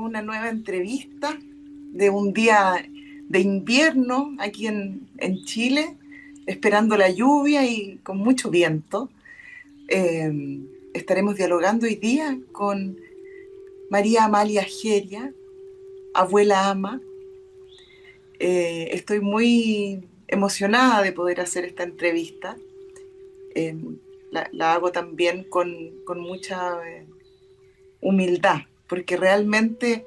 una nueva entrevista de un día de invierno aquí en Chile, esperando la lluvia y con mucho viento. Estaremos dialogando hoy día con María Amalia Geria, abuela ama. Estoy muy emocionada de poder hacer esta entrevista. Eh, la hago también con mucha humildad, porque realmente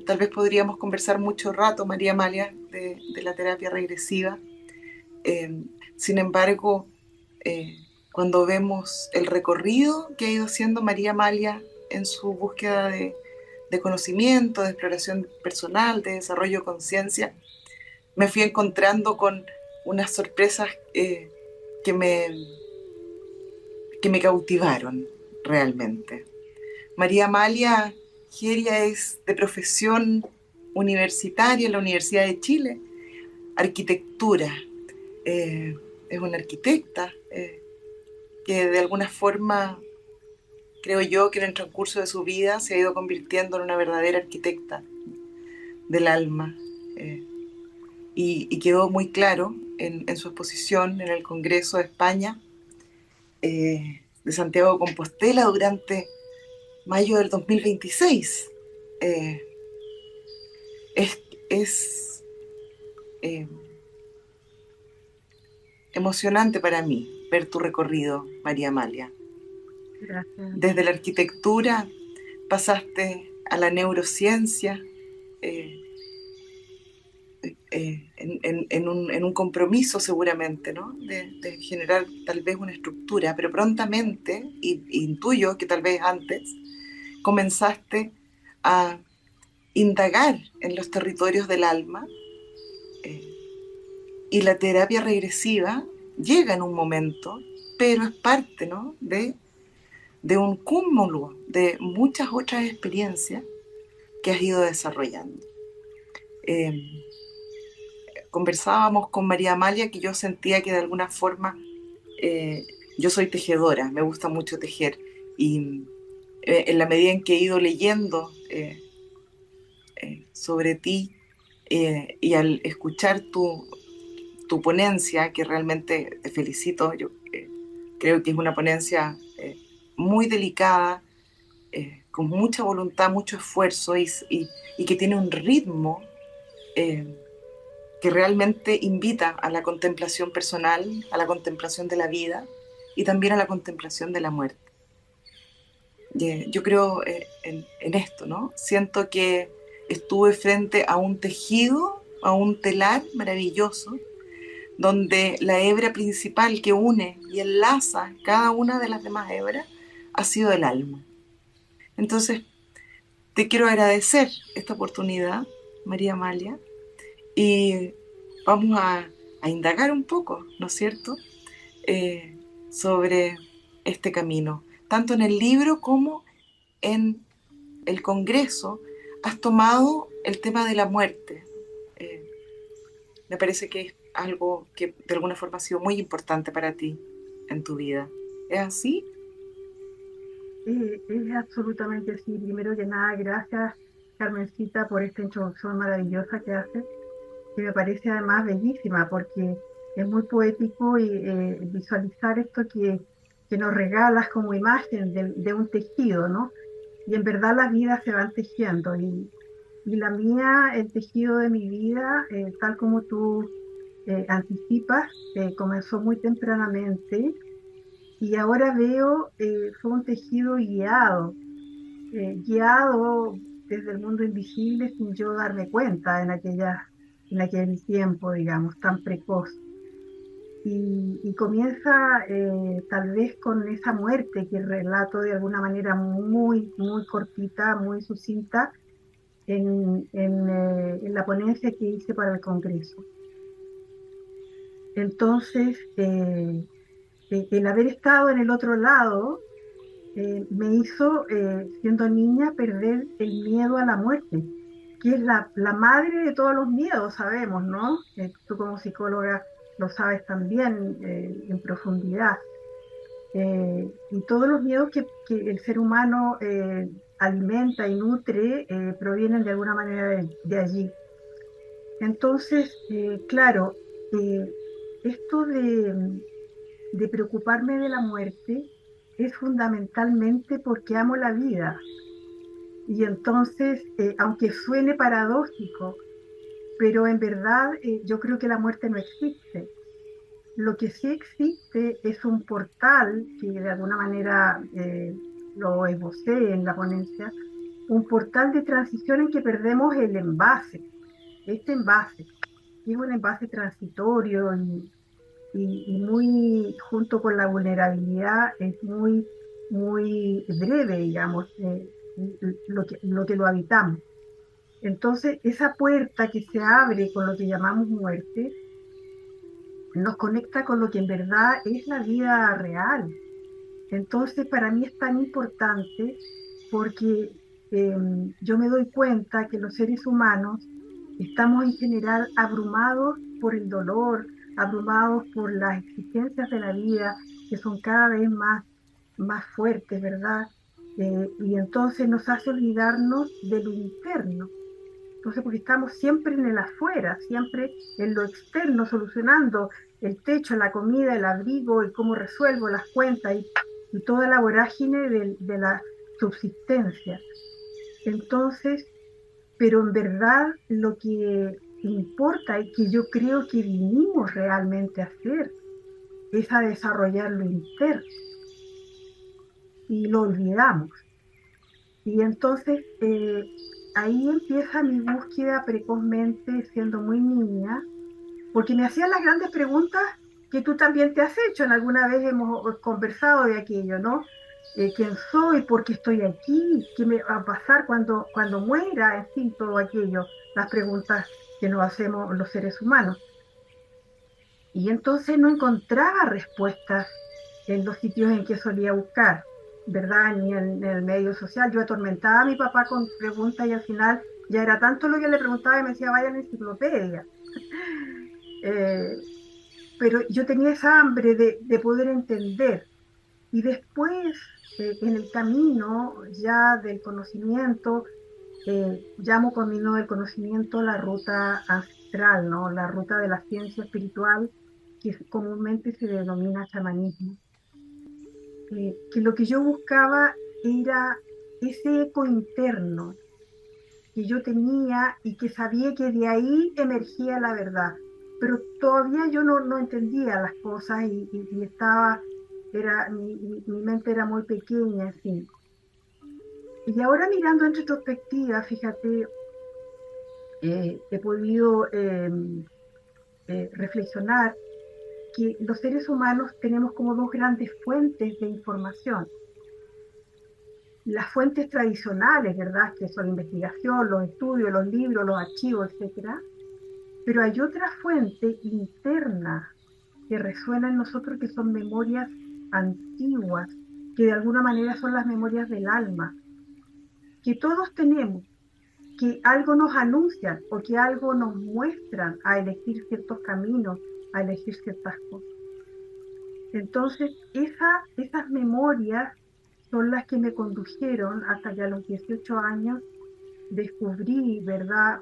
tal vez podríamos conversar mucho rato, María Amalia, de la terapia regresiva. Eh, Sin embargo, cuando vemos el recorrido que ha ido haciendo María Amalia en su búsqueda de conocimiento, de exploración personal, de desarrollo de conciencia, me fui encontrando con unas sorpresas que me, que me cautivaron realmente. María Amalia Geria es de profesión universitaria en la Universidad de Chile, arquitectura. Es una arquitecta que de alguna forma creo yo que en el transcurso de su vida se ha ido convirtiendo en una verdadera arquitecta del alma. eh, y quedó muy claro en su exposición en el Congreso de España de Santiago de Compostela durante mayo del 2026. Eh, es es eh, emocionante para mí ver tu recorrido, María Amalia. Gracias. Desde la arquitectura pasaste a la neurociencia, eh, en un compromiso seguramente, ¿no? De generar tal vez una estructura, pero prontamente, y intuyo que tal vez antes, comenzaste a indagar en los territorios del alma, eh, y la terapia regresiva llega en un momento, pero es parte, ¿no? De un cúmulo de muchas otras experiencias que has ido desarrollando. Eh, Conversábamos con María Amalia que yo sentía que de alguna forma eh, yo soy tejedora, me gusta mucho tejer y en la medida en que he ido leyendo sobre ti y al escuchar tu ponencia, que realmente te felicito, yo creo que es una ponencia muy delicada, con mucha voluntad, mucho esfuerzo y que tiene un ritmo eh, que realmente invita a la contemplación personal, a la contemplación de la vida y también a la contemplación de la muerte. Yo creo en esto, ¿no? Siento que estuve frente a un tejido, a un telar maravilloso, donde la hebra principal que une y enlaza cada una de las demás hebras ha sido el alma. Entonces, te quiero agradecer esta oportunidad, María Amalia, y vamos a indagar un poco, ¿no es cierto?, eh, sobre este camino. Tanto en el libro como en el Congreso has tomado el tema de la muerte. Eh, Me parece que es algo que de alguna forma ha sido muy importante para ti en tu vida. ¿Es así? Es absolutamente así. Primero que nada, gracias, Carmencita, por esta introducción maravillosa que haces, que me parece además bellísima, porque es muy poético y visualizar esto que nos regalas como imagen de un tejido, ¿no? Y en verdad las vidas se van tejiendo. Y la mía, el tejido de mi vida, tal como tú anticipas, comenzó muy tempranamente y ahora veo, fue un tejido guiado desde el mundo invisible sin yo darme cuenta en aquel tiempo, digamos, tan precoz. Y comienza tal vez con esa muerte que relato de alguna manera muy, muy cortita, muy sucinta en la ponencia que hice para el Congreso. Entonces, el haber estado en el otro lado me hizo, siendo niña, perder el miedo a la muerte, que es la madre de todos los miedos, sabemos, ¿no? Tú como psicóloga lo sabes también en profundidad. Y todos los miedos que el ser humano alimenta y nutre provienen de alguna manera de allí. Entonces, claro, eh, esto de preocuparme de la muerte es fundamentalmente porque amo la vida. Y entonces, aunque suene paradójico, pero en verdad yo creo que la muerte no existe. Lo que sí existe es un portal que de alguna manera lo esbocé en la ponencia, un portal de transición en que perdemos el envase, este envase, que es un envase transitorio y muy, junto con la vulnerabilidad, es muy, muy breve, digamos, lo que lo habitamos. Entonces, esa puerta que se abre con lo que llamamos muerte, nos conecta con lo que en verdad es la vida real. Entonces, para mí es tan importante porque yo me doy cuenta que los seres humanos estamos en general abrumados por el dolor, abrumados por las exigencias de la vida, que son cada vez más, más fuertes, ¿verdad? Y entonces nos hace olvidarnos de lo interno. Entonces, porque estamos siempre en el afuera, siempre en lo externo, solucionando el techo, la comida, el abrigo, y cómo resuelvo las cuentas y toda la vorágine de la subsistencia. Entonces, pero en verdad lo que importa y que yo creo que vinimos realmente a hacer es a desarrollar lo interno y lo olvidamos. Y entonces ahí empieza mi búsqueda precozmente, siendo muy niña, porque me hacían las grandes preguntas que tú también te has hecho. En alguna vez hemos conversado de aquello, ¿no? ¿Quién soy? ¿Por qué estoy aquí? ¿Qué me va a pasar cuando muera? En fin, todo aquello, las preguntas que nos hacemos los seres humanos. Y entonces no encontraba respuestas en los sitios en que solía buscar, ¿verdad? Ni en el medio social. Yo atormentaba a mi papá con preguntas y al final ya era tanto lo que le preguntaba y me decía, vaya a la enciclopedia. Eh, pero yo tenía esa hambre de poder entender. Y después, en el camino ya del conocimiento, llamo camino del conocimiento la ruta ancestral, ¿no? La ruta de la ciencia espiritual, que comúnmente se denomina chamanismo. Que lo que yo buscaba era ese eco interno que yo tenía y que sabía que de ahí emergía la verdad. Pero todavía yo no entendía las cosas y estaba, mi mente era muy pequeña, en fin. Y ahora mirando en retrospectiva, fíjate, he podido reflexionar que los seres humanos tenemos como dos grandes fuentes de información. Las fuentes tradicionales, ¿verdad? Que son la investigación, los estudios, los libros, los archivos, etcétera. Pero hay otra fuente interna que resuena en nosotros que son memorias antiguas, que de alguna manera son las memorias del alma, que todos tenemos, que algo nos anuncian o que algo nos muestran a elegir ciertos caminos, a elegir ciertas cosas. Entonces, esas memorias son las que me condujeron hasta que a los 18 años descubrí, ¿verdad?,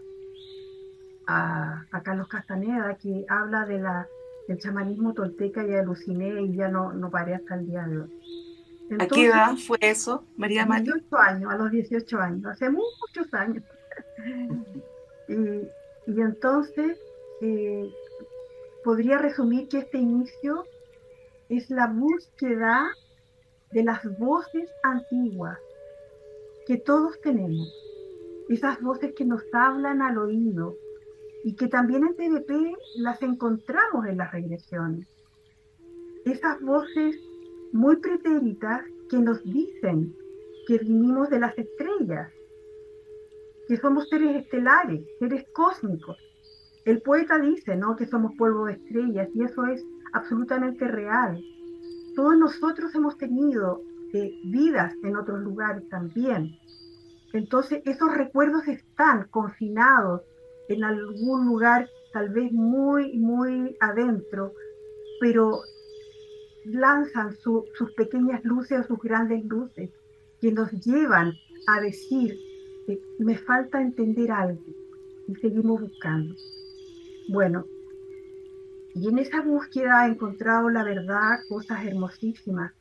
a Carlos Castaneda, que habla del chamanismo tolteca y aluciné y ya no paré hasta el día de hoy. ¿A qué Entonces, edad fue eso, María Mali? 18 años, a los 18 años, hace muchos años. Y, y entonces eh, podría resumir que este inicio es la búsqueda de las voces antiguas que todos tenemos, esas voces que nos hablan al oído y que también en TDP las encontramos en las regresiones. Esas voces muy pretéritas que nos dicen que vinimos de las estrellas, que somos seres estelares, seres cósmicos. El poeta dice, ¿no?, que somos polvo de estrellas y eso es absolutamente real. Todos nosotros hemos tenido vidas en otros lugares también. Entonces, esos recuerdos están confinados en algún lugar, tal vez muy, muy adentro, pero lanzan sus pequeñas luces o sus grandes luces que nos llevan a decir, me falta entender algo, y seguimos buscando. Bueno, y en esa búsqueda he encontrado, la verdad, cosas hermosísimas,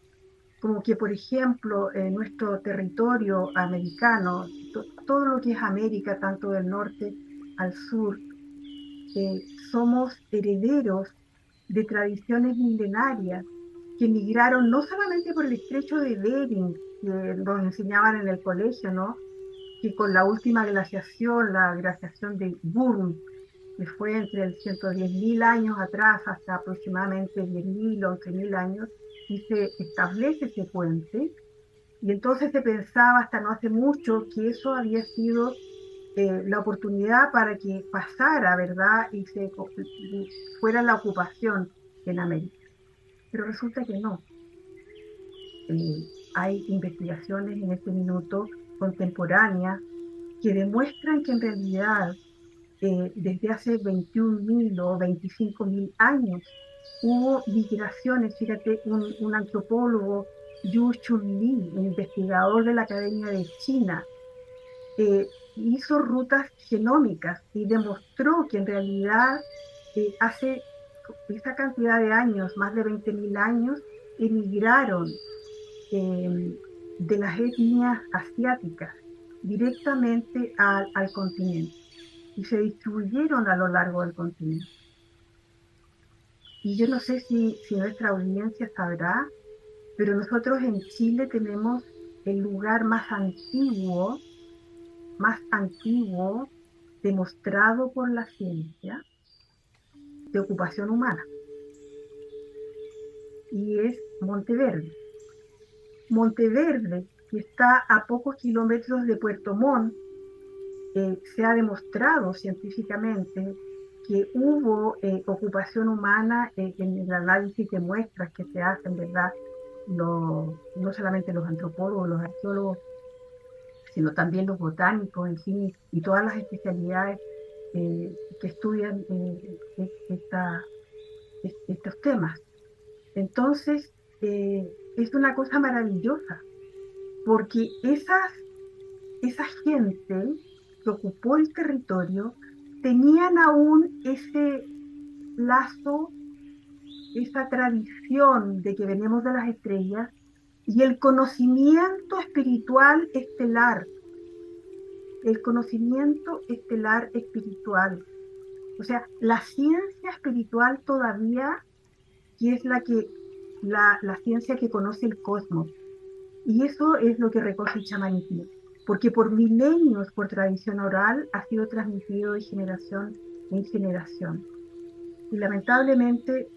como que, por ejemplo, en nuestro territorio americano, todo lo que es América, tanto del norte al sur, somos herederos de tradiciones milenarias que migraron no solamente por el estrecho de Bering, que nos enseñaban en el colegio, ¿no? Que con la última glaciación, la glaciación de Burn, que fue entre el 110.000 años atrás hasta aproximadamente 10.000 o 11.000 años, y se establece ese puente, y entonces se pensaba hasta no hace mucho que eso había sido la oportunidad para que pasara, ¿verdad? Y fuera la ocupación en América. Pero resulta que no. Hay investigaciones en este minuto contemporáneas que demuestran que en realidad desde hace 21.000 o 25.000 años hubo migraciones. Fíjate, un antropólogo, Yu Chun Li, un investigador de la Academia de China, hizo rutas genómicas y demostró que en realidad hace esa cantidad de años, más de 20.000 años, emigraron de las etnias asiáticas directamente al continente y se distribuyeron a lo largo del continente. Y yo no sé si nuestra audiencia sabrá, pero nosotros en Chile tenemos el lugar más antiguo demostrado por la ciencia de ocupación humana, y es Monteverde. Monteverde, que está a pocos kilómetros de Puerto Montt, se ha demostrado científicamente que hubo ocupación humana en el análisis de muestras que se hacen, ¿verdad? No solamente los antropólogos, los arqueólogos, sino también los botánicos, en fin, y todas las especialidades que estudian estos temas. Entonces, es una cosa maravillosa, porque esa gente que ocupó el territorio tenían aún ese lazo, esa tradición de que venimos de las estrellas y el conocimiento estelar espiritual. O sea, la ciencia espiritual todavía, que es la ciencia que conoce el cosmos. Y eso es lo que recoge el chamanismo, porque por milenios, por tradición oral, ha sido transmitido de generación en generación. Y lamentablemente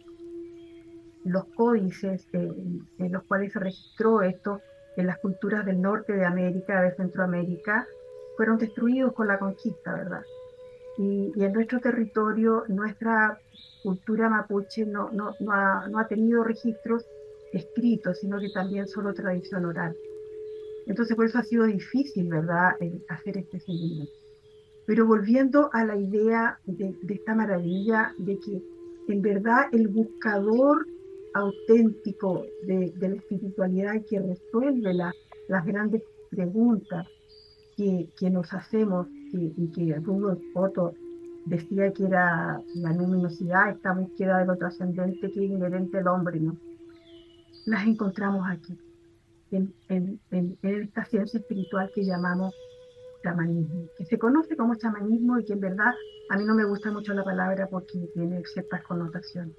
los códices en los cuales se registró esto en las culturas del norte de América, de Centroamérica, fueron destruidos con la conquista, ¿verdad? Y en nuestro territorio, nuestra cultura mapuche no ha tenido registros escritos, sino que también solo tradición oral. Entonces, por eso ha sido difícil, ¿verdad?, hacer este seguimiento. Pero volviendo a la idea de esta maravilla, de que en verdad el buscador auténtico de la espiritualidad que resuelve las grandes preguntas que nos hacemos, y que Rudolf Otto decía que era la luminosidad, esta búsqueda de lo trascendente que es inherente al hombre, ¿no? Las encontramos aquí, en esta ciencia espiritual que llamamos chamanismo, que se conoce como chamanismo y que en verdad a mí no me gusta mucho la palabra porque tiene ciertas connotaciones.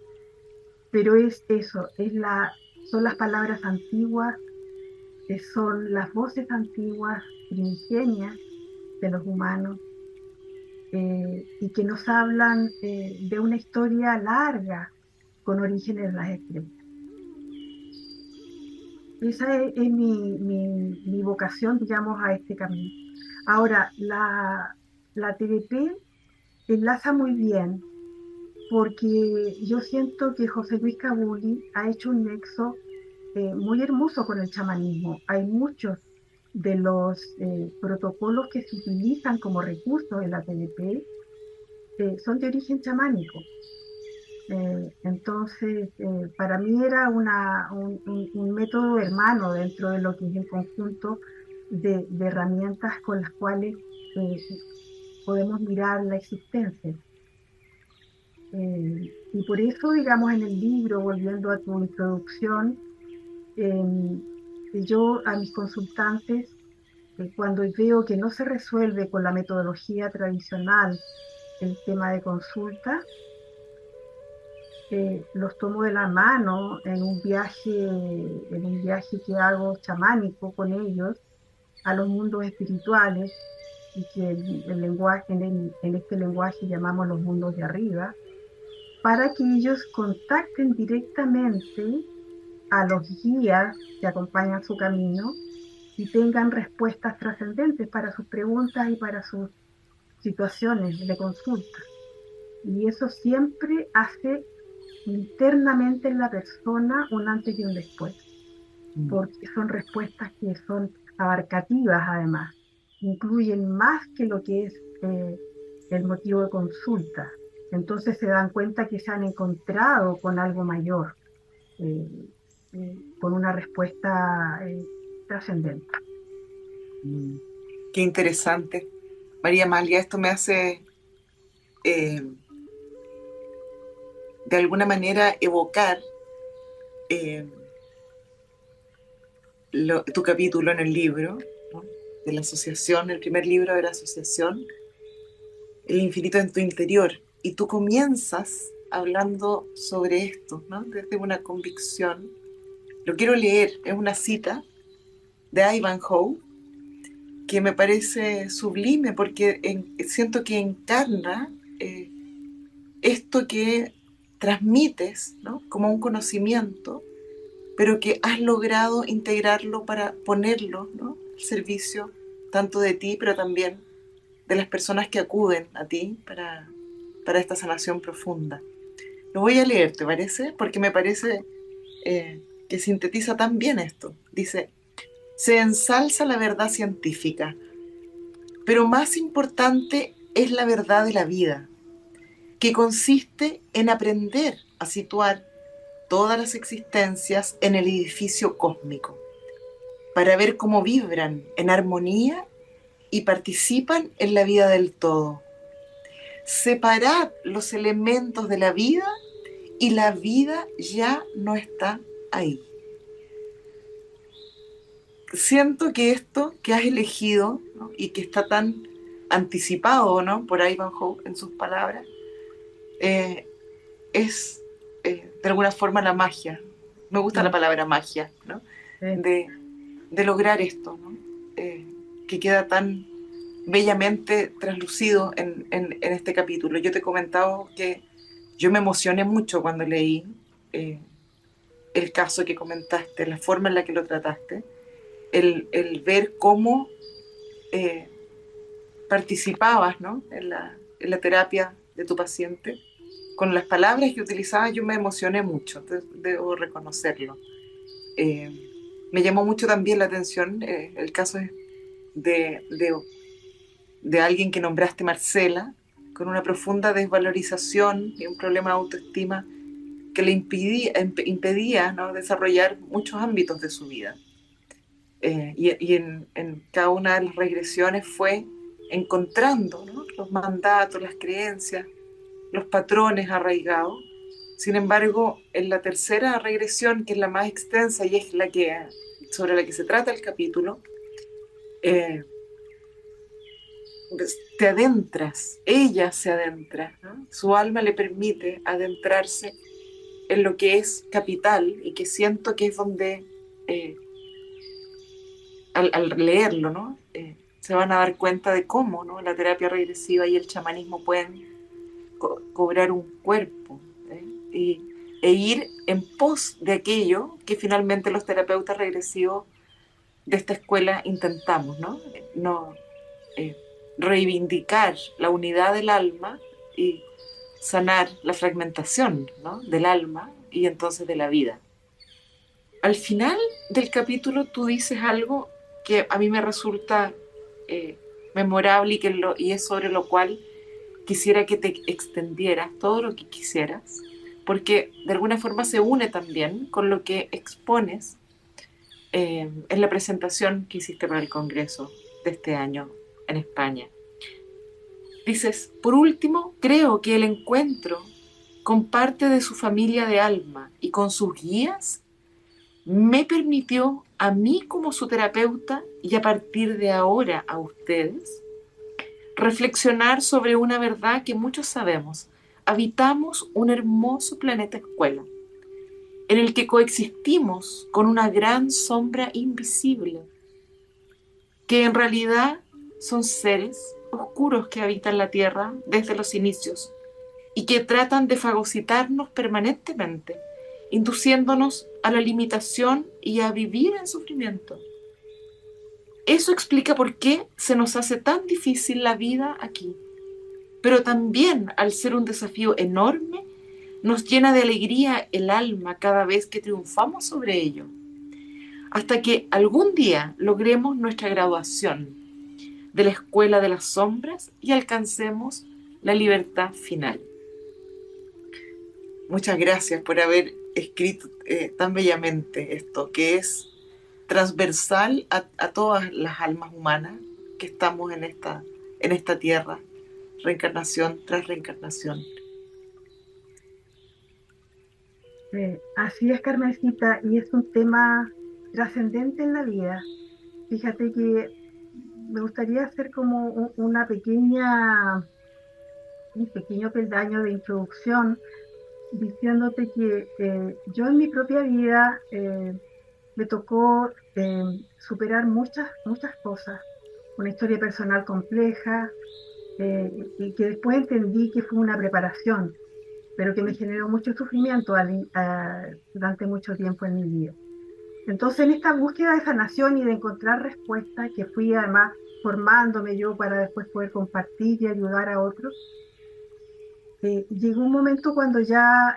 Pero es eso, son las palabras antiguas, son las voces antiguas, primigenias de los humanos, y que nos hablan de una historia larga con orígenes en las estrellas. Esa es mi vocación, digamos, a este camino. Ahora, la TDP enlaza muy bien, porque yo siento que José Luis Cabuli ha hecho un nexo muy hermoso con el chamanismo. Hay muchos de los protocolos que se utilizan como recursos en la TDP son de origen chamánico. Entonces, para mí era un método hermano dentro de lo que es el conjunto de herramientas con las cuales eh, podemos mirar la existencia. Y por eso, digamos, en el libro, volviendo a tu introducción, eh, yo a mis consultantes, cuando veo que no se resuelve con la metodología tradicional el tema de consulta, los tomo de la mano en un viaje que hago chamánico con ellos a los mundos espirituales y que el lenguaje, en este lenguaje llamamos los mundos de arriba, para que ellos contacten directamente a los guías que acompañan su camino y tengan respuestas trascendentes para sus preguntas y para sus situaciones de consulta. Y eso siempre hace internamente en la persona un antes y un después, porque son respuestas que son abarcativas además, incluyen más que lo que es el motivo de consulta. Entonces se dan cuenta que se han encontrado con algo mayor, eh, con una respuesta trascendente. Qué interesante. María Amalia, esto me hace eh, de alguna manera evocar eh, tu capítulo en el libro, ¿no? De la asociación, el primer libro de la asociación, El infinito en tu interior. Y tú comienzas hablando sobre esto, ¿no? Desde una convicción. Lo quiero leer, es una cita de Ivanhoe que me parece sublime porque siento que encarna eh, esto que transmites, ¿no? Como un conocimiento, pero que has logrado integrarlo para ponerlo, ¿no? Al servicio tanto de ti, pero también de las personas que acuden a ti para esta sanación profunda. Lo voy a leer, ¿te parece? Porque me parece que sintetiza tan bien esto. Dice, se ensalza la verdad científica, pero más importante es la verdad de la vida, que consiste en aprender a situar todas las existencias en el edificio cósmico, para ver cómo vibran en armonía y participan en la vida del todo. Separad los elementos de la vida y la vida ya no está ahí. Siento que esto que has elegido, ¿no? Y que está tan anticipado, ¿no? Por Ivanhoe en sus palabras, eh, es de alguna forma la magia. Me gusta la palabra magia, ¿no? Sí. De lograr esto, ¿no? Que queda tan bellamente traslucido en este capítulo. Yo te he comentado que yo me emocioné mucho cuando leí eh, el caso que comentaste, la forma en la que lo trataste, el ver cómo eh, participabas, ¿no? En la terapia de tu paciente. Con las palabras que utilizabas yo me emocioné mucho, debo reconocerlo. Eh, Me llamó mucho también la atención el caso de alguien que nombraste Marcela, con una profunda desvalorización y un problema de autoestima que le impedía, ¿no? Desarrollar muchos ámbitos de su vida. Y en cada una de las regresiones fue encontrando, ¿no? Los mandatos, las creencias, los patrones arraigados. Sin embargo, en la tercera regresión, que es la más extensa y es la que, sobre la que se trata el capítulo, eh, te adentras, ella se adentra, ¿no? Su alma le permite adentrarse en lo que es capital y que siento que es donde, eh, al leerlo, ¿no? Se van a dar cuenta de cómo, ¿no? La terapia regresiva y el chamanismo pueden cobrar un cuerpo, ¿eh? E ir en pos de aquello que finalmente los terapeutas regresivos de esta escuela intentamos, ¿no? No eh, reivindicar la unidad del alma y sanar la fragmentación, ¿no? Del alma y entonces de la vida. Al final del capítulo tú dices algo que a mí me resulta eh, memorable y es sobre lo cual quisiera que te extendieras todo lo que quisieras, porque de alguna forma se une también con lo que expones en la presentación que hiciste para el Congreso de este año en España. Dices, por último, creo que el encuentro con parte de su familia de alma y con sus guías me permitió a mí como su terapeuta y a partir de ahora a ustedes reflexionar sobre una verdad que muchos sabemos. Habitamos un hermoso planeta escuela en el que coexistimos con una gran sombra invisible, que en realidad son seres oscuros que habitan la Tierra desde los inicios y que tratan de fagocitarnos permanentemente, induciéndonos a la limitación y a vivir en sufrimiento. Eso explica por qué se nos hace tan difícil la vida aquí, pero también, al ser un desafío enorme, nos llena de alegría el alma cada vez que triunfamos sobre ello, hasta que algún día logremos nuestra graduación de la escuela de las sombras y alcancemos la libertad final. Muchas gracias por haber escrito tan bellamente esto, que es transversal a todas las almas humanas que estamos en esta tierra, reencarnación tras reencarnación. Así es, Carmencita, y es un tema trascendente en la vida. Fíjate que me gustaría hacer como un pequeño peldaño de introducción, diciéndote que yo en mi propia vida me tocó superar muchas cosas, una historia personal compleja, y que después entendí que fue una preparación, pero que me generó mucho sufrimiento durante mucho tiempo en mi vida. Entonces, en esta búsqueda de sanación y de encontrar respuestas, que fui además formándome yo para después poder compartir y ayudar a otros, llegó un momento cuando ya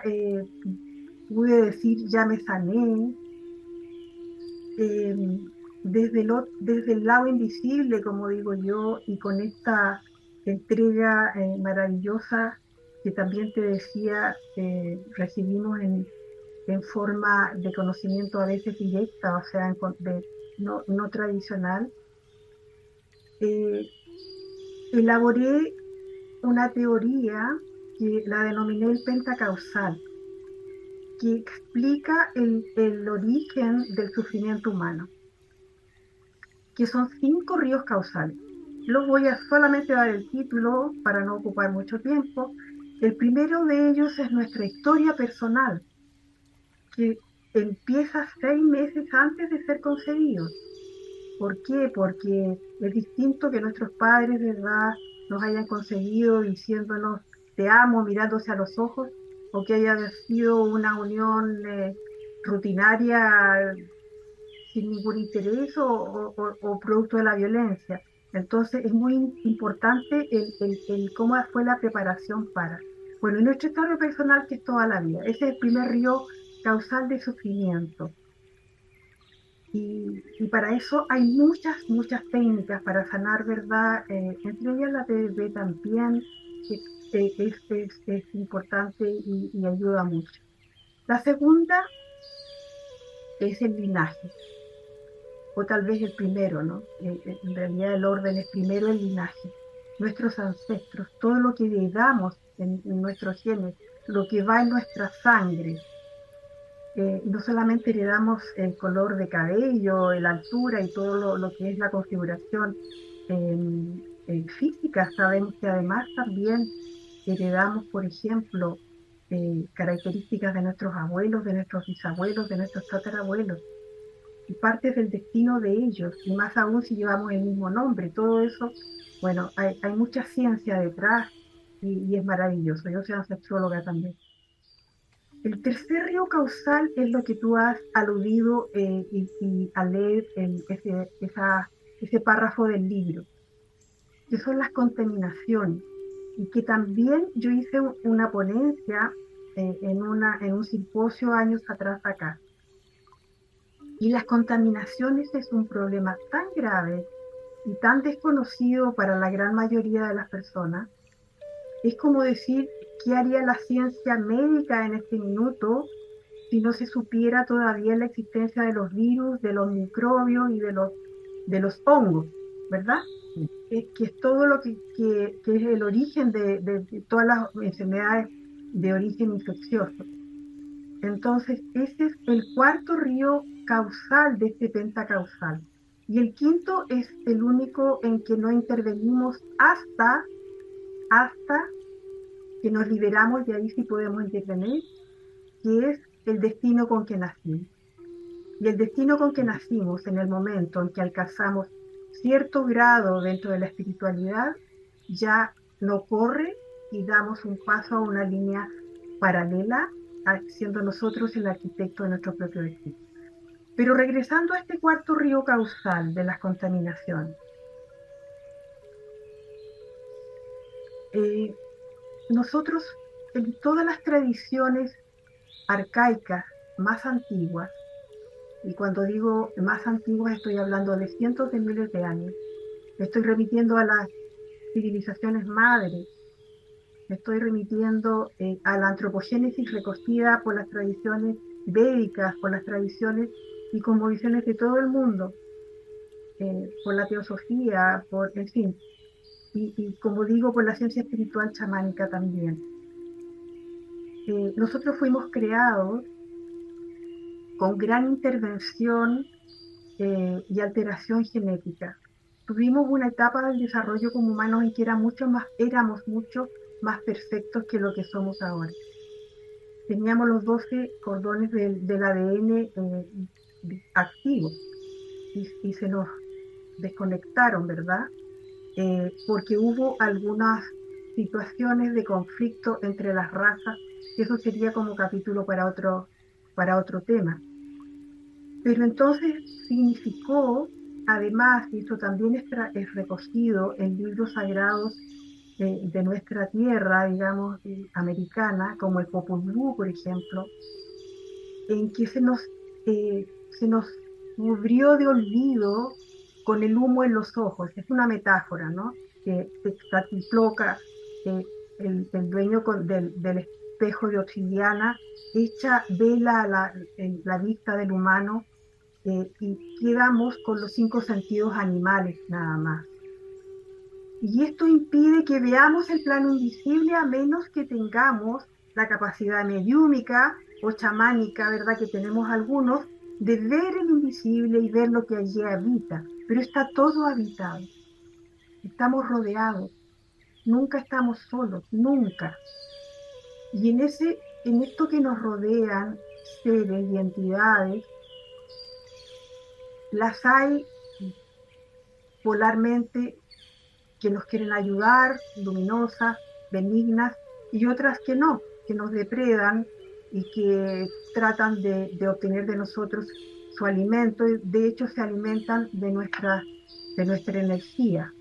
pude decir, ya me sané, eh, desde el lado invisible, como digo yo, y con esta entrega maravillosa que también te decía, recibimos en forma de conocimiento a veces directa, o sea, no tradicional. eh, Elaboré una teoría que la denominé el pentacausal, que explica el origen del sufrimiento humano, que son 5 ríos causales. Los voy a solamente dar el título para no ocupar mucho tiempo. El primero de ellos es nuestra historia personal, que empieza 6 meses antes de ser concebidos. ¿Por qué? Porque es distinto que nuestros padres, ¿verdad?, nos hayan concebido diciéndonos te amo, mirándose a los ojos, o que haya sido una unión rutinaria sin ningún interés o producto de la violencia. Entonces es muy importante el cómo fue la preparación para. Bueno, y nuestra historia personal, que es toda la vida. Ese es el primer río causal de sufrimiento. Y para eso hay muchas técnicas para sanar, ¿verdad? Entre ellas la TDP también, que es importante y ayuda mucho. La segunda es el linaje, o tal vez el primero, ¿no? En realidad el orden es primero el linaje. Nuestros ancestros, todo lo que heredamos en nuestros genes, lo que va en nuestra sangre, no solamente heredamos el color de cabello, la altura y todo lo que es la configuración física, sabemos que además también heredamos, por ejemplo, características de nuestros abuelos, de nuestros bisabuelos, de nuestros tatarabuelos, y partes del destino de ellos, y más aún si llevamos el mismo nombre. Todo eso, bueno, hay mucha ciencia detrás y es maravilloso. Yo soy ancestróloga también. El tercer río causal es lo que tú has aludido y al leer ese párrafo del libro, que son las contaminaciones, y que también yo hice una ponencia en un simposio años atrás acá. Y las contaminaciones es un problema tan grave y tan desconocido para la gran mayoría de las personas. Es como decir, ¿qué haría la ciencia médica en este minuto si no se supiera todavía la existencia de los virus, de los microbios y de los hongos, ¿verdad? Que es todo lo que es el origen de todas las enfermedades de origen infeccioso. Entonces, ese es el cuarto río causal de este pentacausal. Y el quinto es el único en que no intervenimos hasta que nos liberamos, y ahí sí podemos intervenir, que es el destino con que nacimos. Y el destino con que nacimos, en el momento en que alcanzamos cierto grado dentro de la espiritualidad, ya no corre y damos un paso a una línea paralela, siendo nosotros el arquitecto de nuestro propio destino. Pero regresando a este cuarto río causal de las contaminaciones, nosotros en todas las tradiciones arcaicas más antiguas, y cuando digo más antiguas estoy hablando de cientos de miles de años, me estoy remitiendo a las civilizaciones madres, me estoy remitiendo a la antropogénesis recogida por las tradiciones védicas, por las tradiciones y cosmovisiones de todo el mundo, por la teosofía, en fin, y como digo, por la ciencia espiritual chamánica también. Nosotros fuimos creados con gran intervención y alteración genética. Tuvimos una etapa del desarrollo como humanos en que éramos mucho más perfectos que lo que somos ahora. Teníamos los 12 cordones del ADN activos y se nos desconectaron, ¿verdad? Porque hubo algunas situaciones de conflicto entre las razas, y eso sería como capítulo para otro tema. Pero entonces significó, además, y esto también es recogido en libros sagrados de nuestra tierra, digamos, americana, como el Popol Vuh, por ejemplo, en que se nos cubrió de olvido con el humo en los ojos. Es una metáfora, ¿no? Que Tezcatlipoca, el dueño del espejo de obsidiana, vela la vista del humano, y quedamos con los 5 sentidos animales nada más. Y esto impide que veamos el plano invisible a menos que tengamos la capacidad mediúmica o chamánica, ¿verdad? Que tenemos algunos, de ver el invisible y ver lo que allí habita. Pero está todo habitado. Estamos rodeados. Nunca estamos solos, nunca. Y en esto que nos rodean seres y entidades, las hay polarmente que nos quieren ayudar, luminosas, benignas, y otras que no, que nos depredan y que tratan de obtener de nosotros su alimento, y de hecho se alimentan de nuestra energía.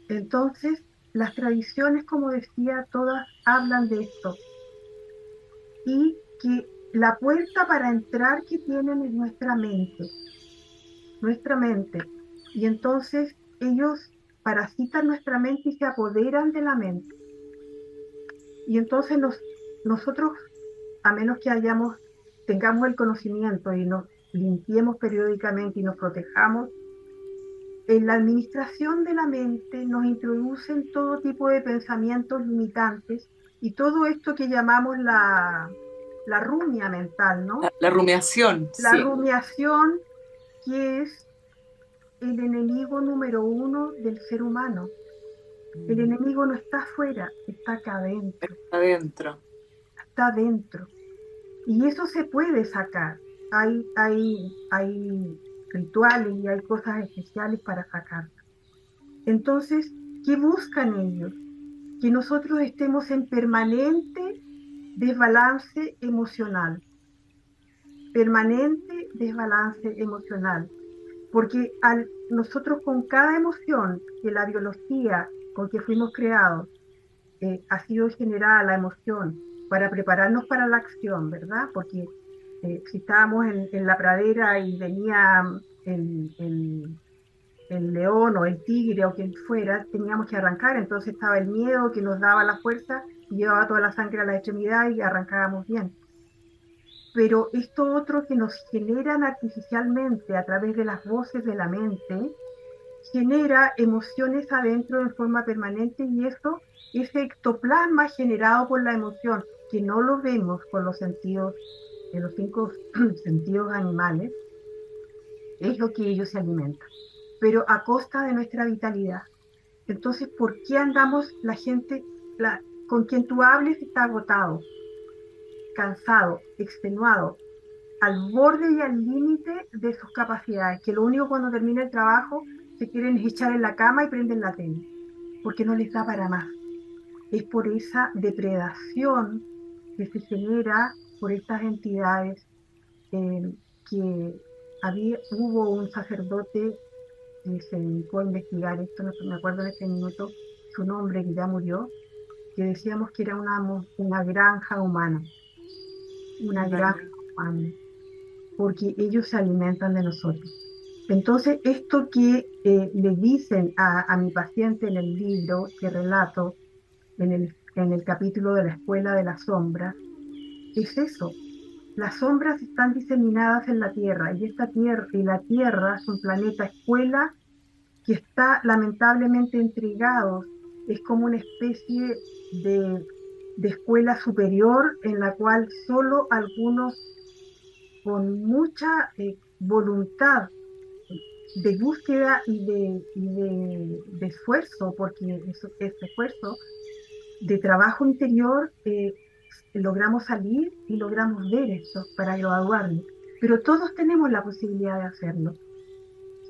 Entonces, las tradiciones, como decía, todas hablan de esto, y que la puerta para entrar que tienen es nuestra mente. Y entonces ellos parasitan nuestra mente y se apoderan de la mente. Y entonces nosotros, a menos que tengamos el conocimiento y nos limpiemos periódicamente y nos protejamos, en la administración de la mente nos introducen todo tipo de pensamientos limitantes y todo esto que llamamos la rumia mental, ¿no? La rumiación, La sí. rumiación, que es el enemigo número 1 del ser humano. El enemigo no está afuera, está acá adentro. Está adentro. Está adentro. Y eso se puede sacar. Hay rituales y hay cosas especiales para sacarlo. Entonces, ¿qué buscan ellos? Que nosotros estemos en permanente desbalance emocional. Permanente desbalance emocional. Porque nosotros con cada emoción que la biología con que fuimos creados ha sido generada la emoción para prepararnos para la acción, ¿verdad? Porque si estábamos en la pradera y venía el león o el tigre o quien fuera, teníamos que arrancar, entonces estaba el miedo que nos daba la fuerza y llevaba toda la sangre a la extremidad y arrancábamos bien. pero esto otro que nos generan artificialmente a través de las voces de la mente, genera emociones adentro en forma permanente y eso, ese ectoplasma generado por la emoción, que no lo vemos con los sentidos, de los 5 sentidos animales, es lo que ellos se alimentan, pero a costa de nuestra vitalidad. Entonces, ¿por qué andamos la gente, con quien tú hables está agotado, cansado, extenuado, al borde y al límite de sus capacidades, que lo único cuando termina el trabajo se quieren echar en la cama y prenden la tele, porque no les da para más? Es por esa depredación que se genera por estas entidades, que hubo un sacerdote que se dedicó a investigar esto, no me acuerdo en este minuto su nombre, que ya murió, que decíamos que era una granja humana, una granja Vale. humana, porque ellos se alimentan de nosotros. Entonces, esto que le dicen a mi paciente en el libro que relato, en el capítulo de la Escuela de la Sombra, es eso. Las sombras están diseminadas en la Tierra y la Tierra es un planeta escuela que está lamentablemente entregado. Es como una especie de escuela superior en la cual solo algunos con mucha voluntad de búsqueda de esfuerzo, porque ese esfuerzo de trabajo interior, logramos salir y logramos ver esto para graduarnos. Pero todos tenemos la posibilidad de hacerlo.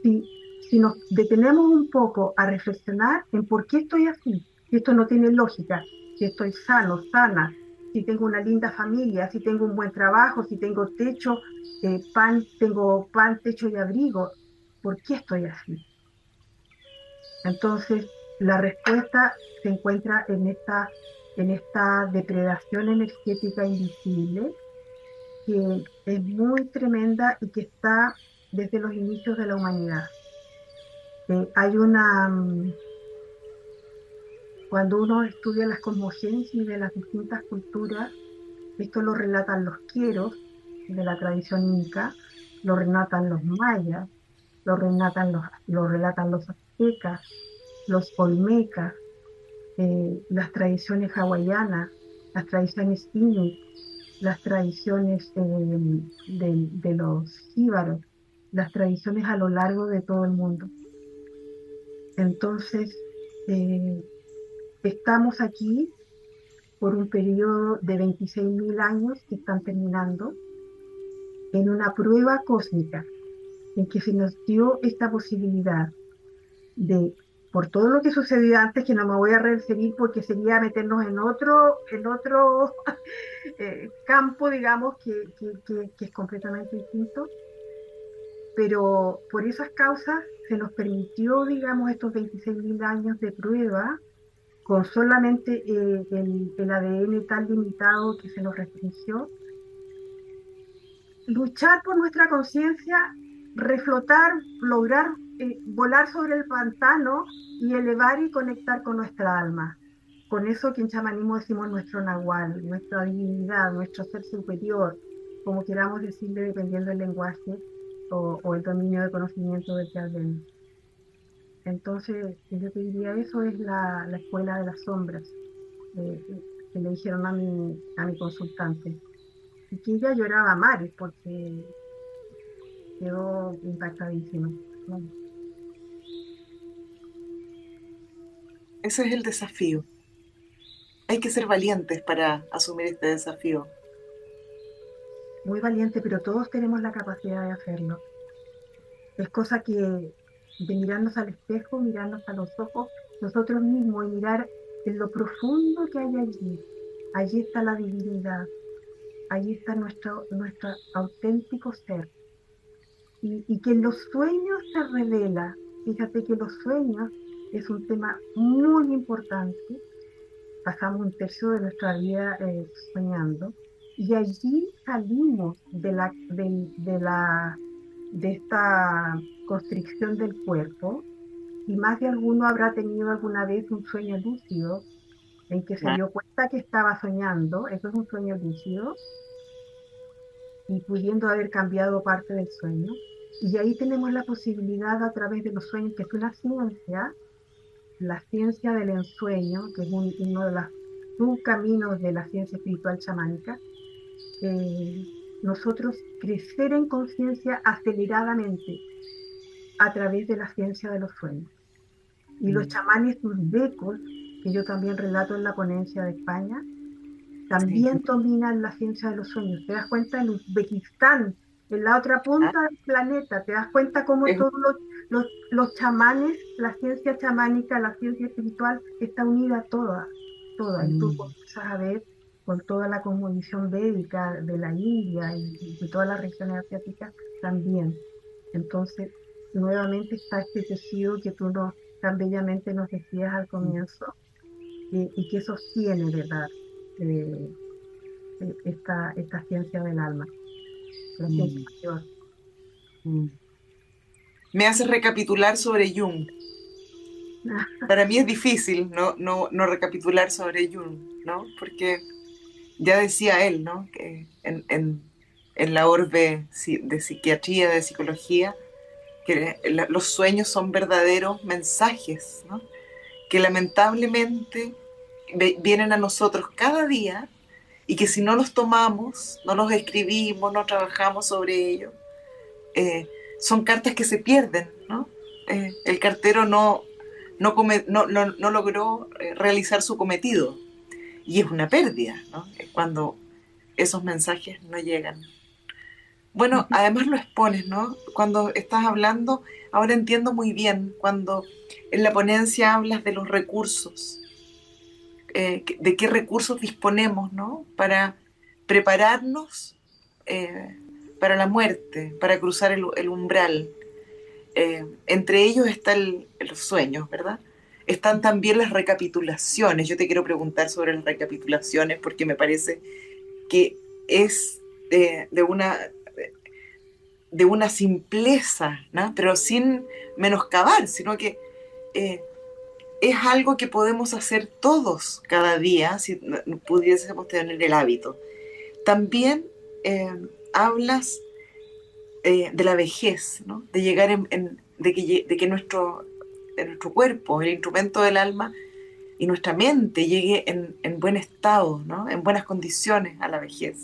Si, si nos detenemos un poco a reflexionar en por qué estoy así, si esto no tiene lógica, si estoy sano, sana, si tengo una linda familia, si tengo un buen trabajo, si tengo techo, tengo pan, techo y abrigo, ¿por qué estoy así? Entonces, la respuesta se encuentra en esta depredación energética invisible, que es muy tremenda y que está desde los inicios de la humanidad. Hay cuando uno estudia las cosmogénesis de las distintas culturas, esto lo relatan los quieros de la tradición inca, lo relatan los mayas, lo relatan los aztecas, los olmecas, las tradiciones hawaianas, las tradiciones inuit, las tradiciones de los jíbaros, las tradiciones a lo largo de todo el mundo. Entonces, eh, estamos aquí por un periodo de 26.000 años que están terminando en una prueba cósmica en que se nos dio esta posibilidad de, por todo lo que sucedió antes, que no me voy a referir porque sería meternos en otro campo, digamos, que es completamente distinto, pero por esas causas se nos permitió, digamos, estos 26.000 años de prueba con solamente el ADN tan limitado que se nos restringió, luchar por nuestra conciencia, reflotar, lograr volar sobre el pantano y elevar y conectar con nuestra alma. Con eso que en chamanismo decimos nuestro nahual, nuestra divinidad, nuestro ser superior, como queramos decirle dependiendo del lenguaje o el dominio de conocimiento del que hablemos. Entonces, yo te diría, eso es la escuela de las sombras, eh, que le dijeron a mi consultante. Y que ella lloraba a mares porque quedó impactadísima. Bueno, Ese es el desafío. Hay que ser valientes para asumir este desafío. muy valiente, pero todos tenemos la capacidad de hacerlo. Es cosa de mirarnos al espejo, mirarnos a los ojos nosotros mismos y mirar en lo profundo que hay allí. Allí está la divinidad, allí está nuestro auténtico ser. Y que en los sueños se revela. Fíjate que los sueños es un tema muy importante. Pasamos un tercio de nuestra vida soñando. Y allí salimos de esta constricción del cuerpo. Y más de alguno habrá tenido alguna vez un sueño lúcido en que se dio cuenta que estaba soñando. Eso es un sueño lúcido. y pudiendo haber cambiado parte del sueño. Y ahí tenemos la posibilidad a través de los sueños, que es una ciencia, la ciencia del ensueño, que es uno de los subcaminos de la ciencia espiritual chamánica, eh, nosotros crecer en conciencia aceleradamente a través de la ciencia de los sueños. Y los chamanes uzbecos, que yo también relato en la ponencia de España, Sí. también dominan la ciencia de los sueños. Te das cuenta en Uzbekistán, en la otra Ah, punta del planeta, te das cuenta cómo es- todos los chamanes, la ciencia chamánica, la ciencia espiritual, está unida toda, toda. Y tú mm, comienzas a ver con toda la cosmovisión védica de la India y de todas las regiones asiáticas también. Entonces, nuevamente está este tejido que tú tan bellamente nos decías al comienzo, y que sostiene, ¿verdad? Eh, esta ciencia del alma, la ciencia mm, mayor. mm. Me hace recapitular sobre Jung. Para mí es difícil no recapitular sobre Jung, ¿no? Porque ya decía él, ¿no? Que en la orbe de psiquiatría, de psicología, que los sueños son verdaderos mensajes, ¿no? Que lamentablemente vienen a nosotros cada día y que si no los tomamos, no los escribimos, no trabajamos sobre ellos, eh, son cartas que se pierden, ¿no? El cartero no logró realizar su cometido y es una pérdida, ¿no? Cuando esos mensajes no llegan. Bueno, además lo expones, ¿no? Cuando estás hablando, ahora entiendo muy bien, cuando en la ponencia hablas de los recursos, de qué recursos disponemos, ¿no? Para prepararnos para la muerte, para cruzar el umbral. Entre ellos están los sueños, ¿verdad? Están también las recapitulaciones. Yo te quiero preguntar sobre las recapitulaciones porque me parece que es de una simpleza, ¿no? Pero sin menoscabar, sino que eh, es algo que podemos hacer todos cada día si pudiésemos tener el hábito. También eh, hablas de la vejez, ¿no? De llegar de que nuestro cuerpo, el instrumento del alma y nuestra mente llegue en buen estado, ¿no? En buenas condiciones a la vejez.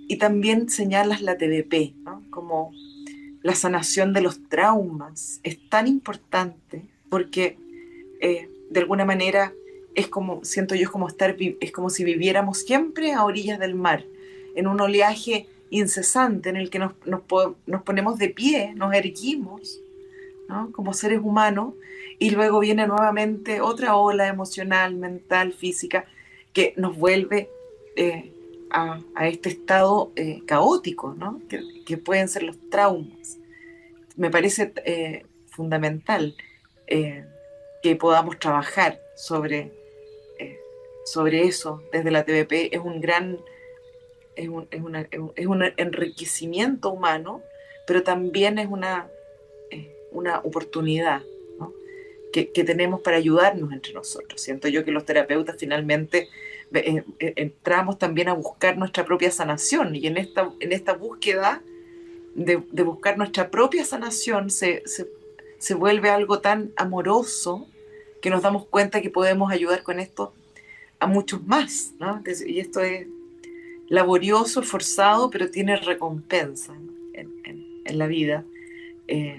Y también señalas la TBP, ¿no? Como la sanación de los traumas. Es tan importante porque de alguna manera es como, siento yo, es como si viviéramos siempre a orillas del mar, en un oleaje incesante en el que nos ponemos de pie, nos erguimos, ¿no? Como seres humanos, y luego viene nuevamente otra ola emocional, mental, física, que nos vuelve a este estado caótico, ¿no? Que pueden ser los traumas. Me parece fundamental eh, que podamos trabajar eh, sobre eso desde la TVP. Es un enriquecimiento humano, pero también es una oportunidad, ¿no? que tenemos para ayudarnos entre nosotros. Siento yo que los terapeutas finalmente entramos también a buscar nuestra propia sanación y en esta búsqueda de buscar nuestra propia sanación se vuelve algo tan amoroso que nos damos cuenta que podemos ayudar con esto a muchos más, ¿no? Y esto es laborioso, forzado, pero tiene recompensa, ¿no? en la vida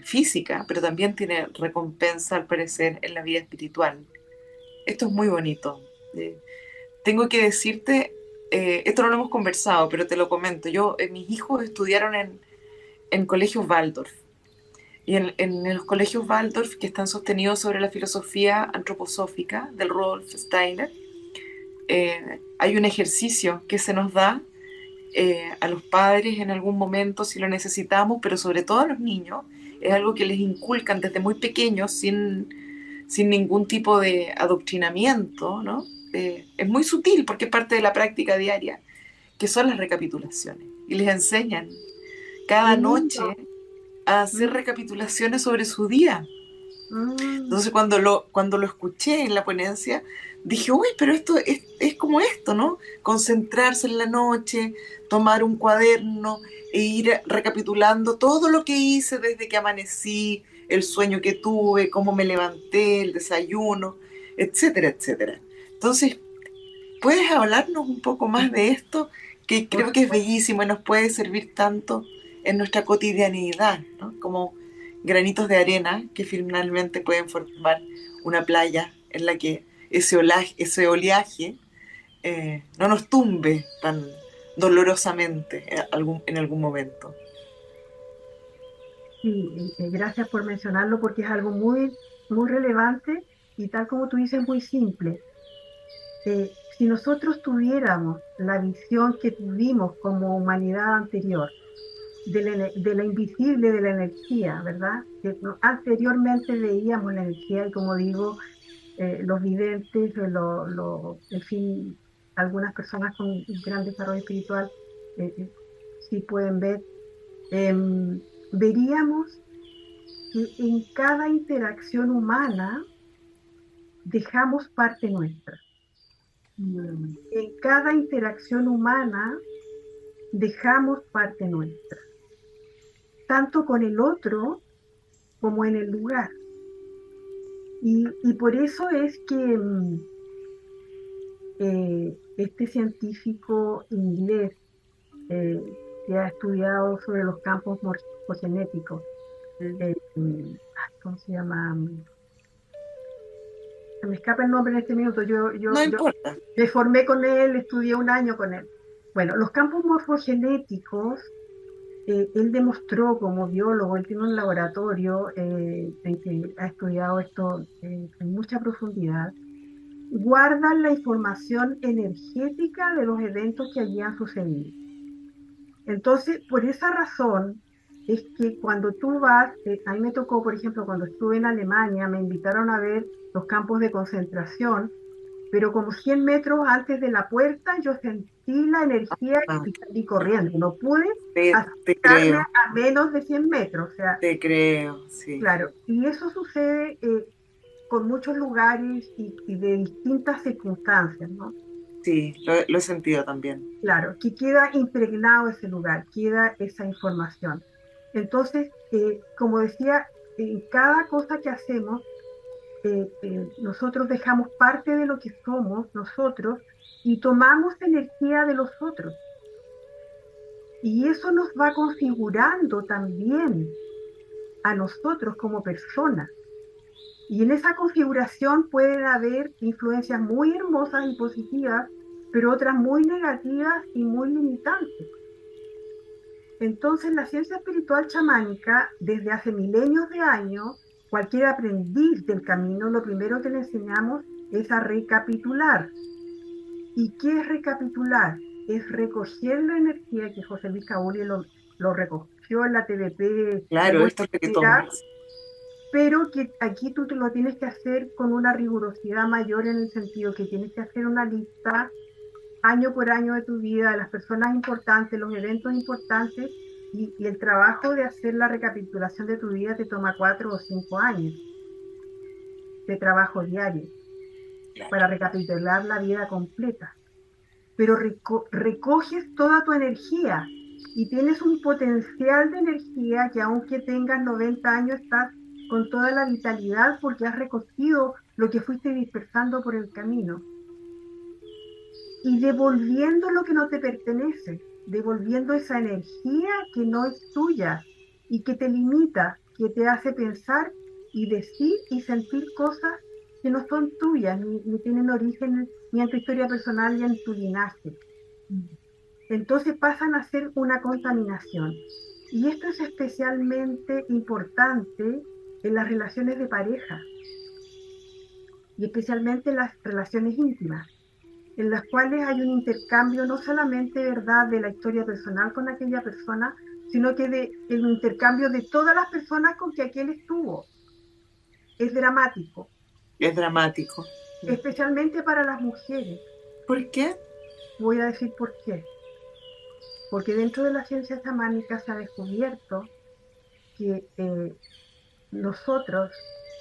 física, pero también tiene recompensa, al parecer, en la vida espiritual. Esto es muy bonito. Eh, Tengo que decirte, esto no lo hemos conversado, pero te lo comento. Mis hijos estudiaron en colegios Waldorf. Y en los colegios Waldorf, que están sostenidos sobre la filosofía antroposófica del Rudolf Steiner, hay un ejercicio que se nos da a los padres en algún momento si lo necesitamos, pero sobre todo a los niños. Es algo que les inculcan desde muy pequeños sin ningún tipo de adoctrinamiento, ¿no? Es muy sutil porque es parte de la práctica diaria, que son las recapitulaciones. Y les enseñan cada Qué noche lindo. a hacer ¿Mm? recapitulaciones sobre su día. Mm, Entonces cuando lo escuché en la ponencia, dije, uy, pero esto es como esto, ¿no? Concentrarse en la noche, tomar un cuaderno e ir recapitulando todo lo que hice desde que amanecí, el sueño que tuve, cómo me levanté, el desayuno, etcétera, etcétera. Entonces, ¿puedes hablarnos un poco más de esto? Que por creo que es supuesto. bellísimo y nos puede servir tanto en nuestra cotidianidad, ¿no? Como granitos de arena que finalmente pueden formar una playa en la que ese oleaje no nos tumbe tan dolorosamente en algún momento. Sí, gracias por mencionarlo porque es algo muy, muy relevante y tal como tú dices, muy simple. Si nosotros tuviéramos la visión que tuvimos como humanidad anterior, de la invisible de la energía, ¿verdad? Anteriormente veíamos la energía y como digo, los videntes, en fin, algunas personas con gran desarrollo espiritual sí pueden ver, veríamos que en cada interacción humana dejamos parte nuestra. Mm. En cada interacción humana dejamos parte nuestra, tanto con el otro como en el lugar. Y por eso es que este científico inglés que ha estudiado sobre los campos morfogenéticos, Mm. ¿cómo se llama? Se me escapa el nombre en este minuto. No importa. Me formé con él, estudié un año con él. Bueno, los campos morfogenéticos, él demostró como biólogo, él tiene un laboratorio en que ha estudiado esto en mucha profundidad, guardan la información energética de los eventos que allí han sucedido. Entonces, por esa razón es que cuando tú vas, a mí me tocó, por ejemplo, cuando estuve en Alemania, me invitaron a ver los campos de concentración, pero como 100 metros antes de la puerta yo sentí la energía Ah, y salí corriendo. No pude te acercarme creo, a menos de 100 metros. O sea, te creo, sí. claro, y eso sucede con muchos lugares y de distintas circunstancias, ¿no? Sí, lo he sentido también. Claro, que queda impregnado ese lugar, queda esa información. Entonces, como decía, en cada cosa que hacemos, nosotros dejamos parte de lo que somos nosotros y tomamos energía de los otros. Y eso nos va configurando también a nosotros como personas. Y en esa configuración pueden haber influencias muy hermosas y positivas, pero otras muy negativas y muy limitantes. Entonces, la ciencia espiritual chamánica, desde hace milenios de años, cualquier aprendiz del camino, lo primero que le enseñamos es a recapitular. ¿Y qué es recapitular? Es recoger la energía que José Luis Cauli lo recogió en la TVP de Claro, buena esto es lo que manera, tomas. pero que aquí tú te lo tienes que hacer con una rigurosidad mayor en el sentido que tienes que hacer una lista año por año de tu vida, de las personas importantes, los eventos importantes, y el trabajo de hacer la recapitulación de tu vida te toma 4 o 5 años de trabajo diario para Claro. recapitular la vida completa. Pero recoges toda tu energía y tienes un potencial de energía que aunque tengas 90 años estás con toda la vitalidad porque has recogido lo que fuiste dispersando por el camino y devolviendo lo que no te pertenece, devolviendo esa energía que no es tuya y que te limita, que te hace pensar y decir y sentir cosas que no son tuyas, ni tienen origen ni en tu historia personal ni en tu linaje. Entonces pasan a ser una contaminación. Y esto es especialmente importante en las relaciones de pareja y especialmente en las relaciones íntimas en las cuales hay un intercambio no solamente, ¿verdad?, de la historia personal con aquella persona, sino que de el intercambio de todas las personas con que aquel estuvo. Es dramático, Es dramático. especialmente para las mujeres. ¿Por qué? Voy a decir por qué. Porque dentro de la ciencia chamánica se ha descubierto que nosotros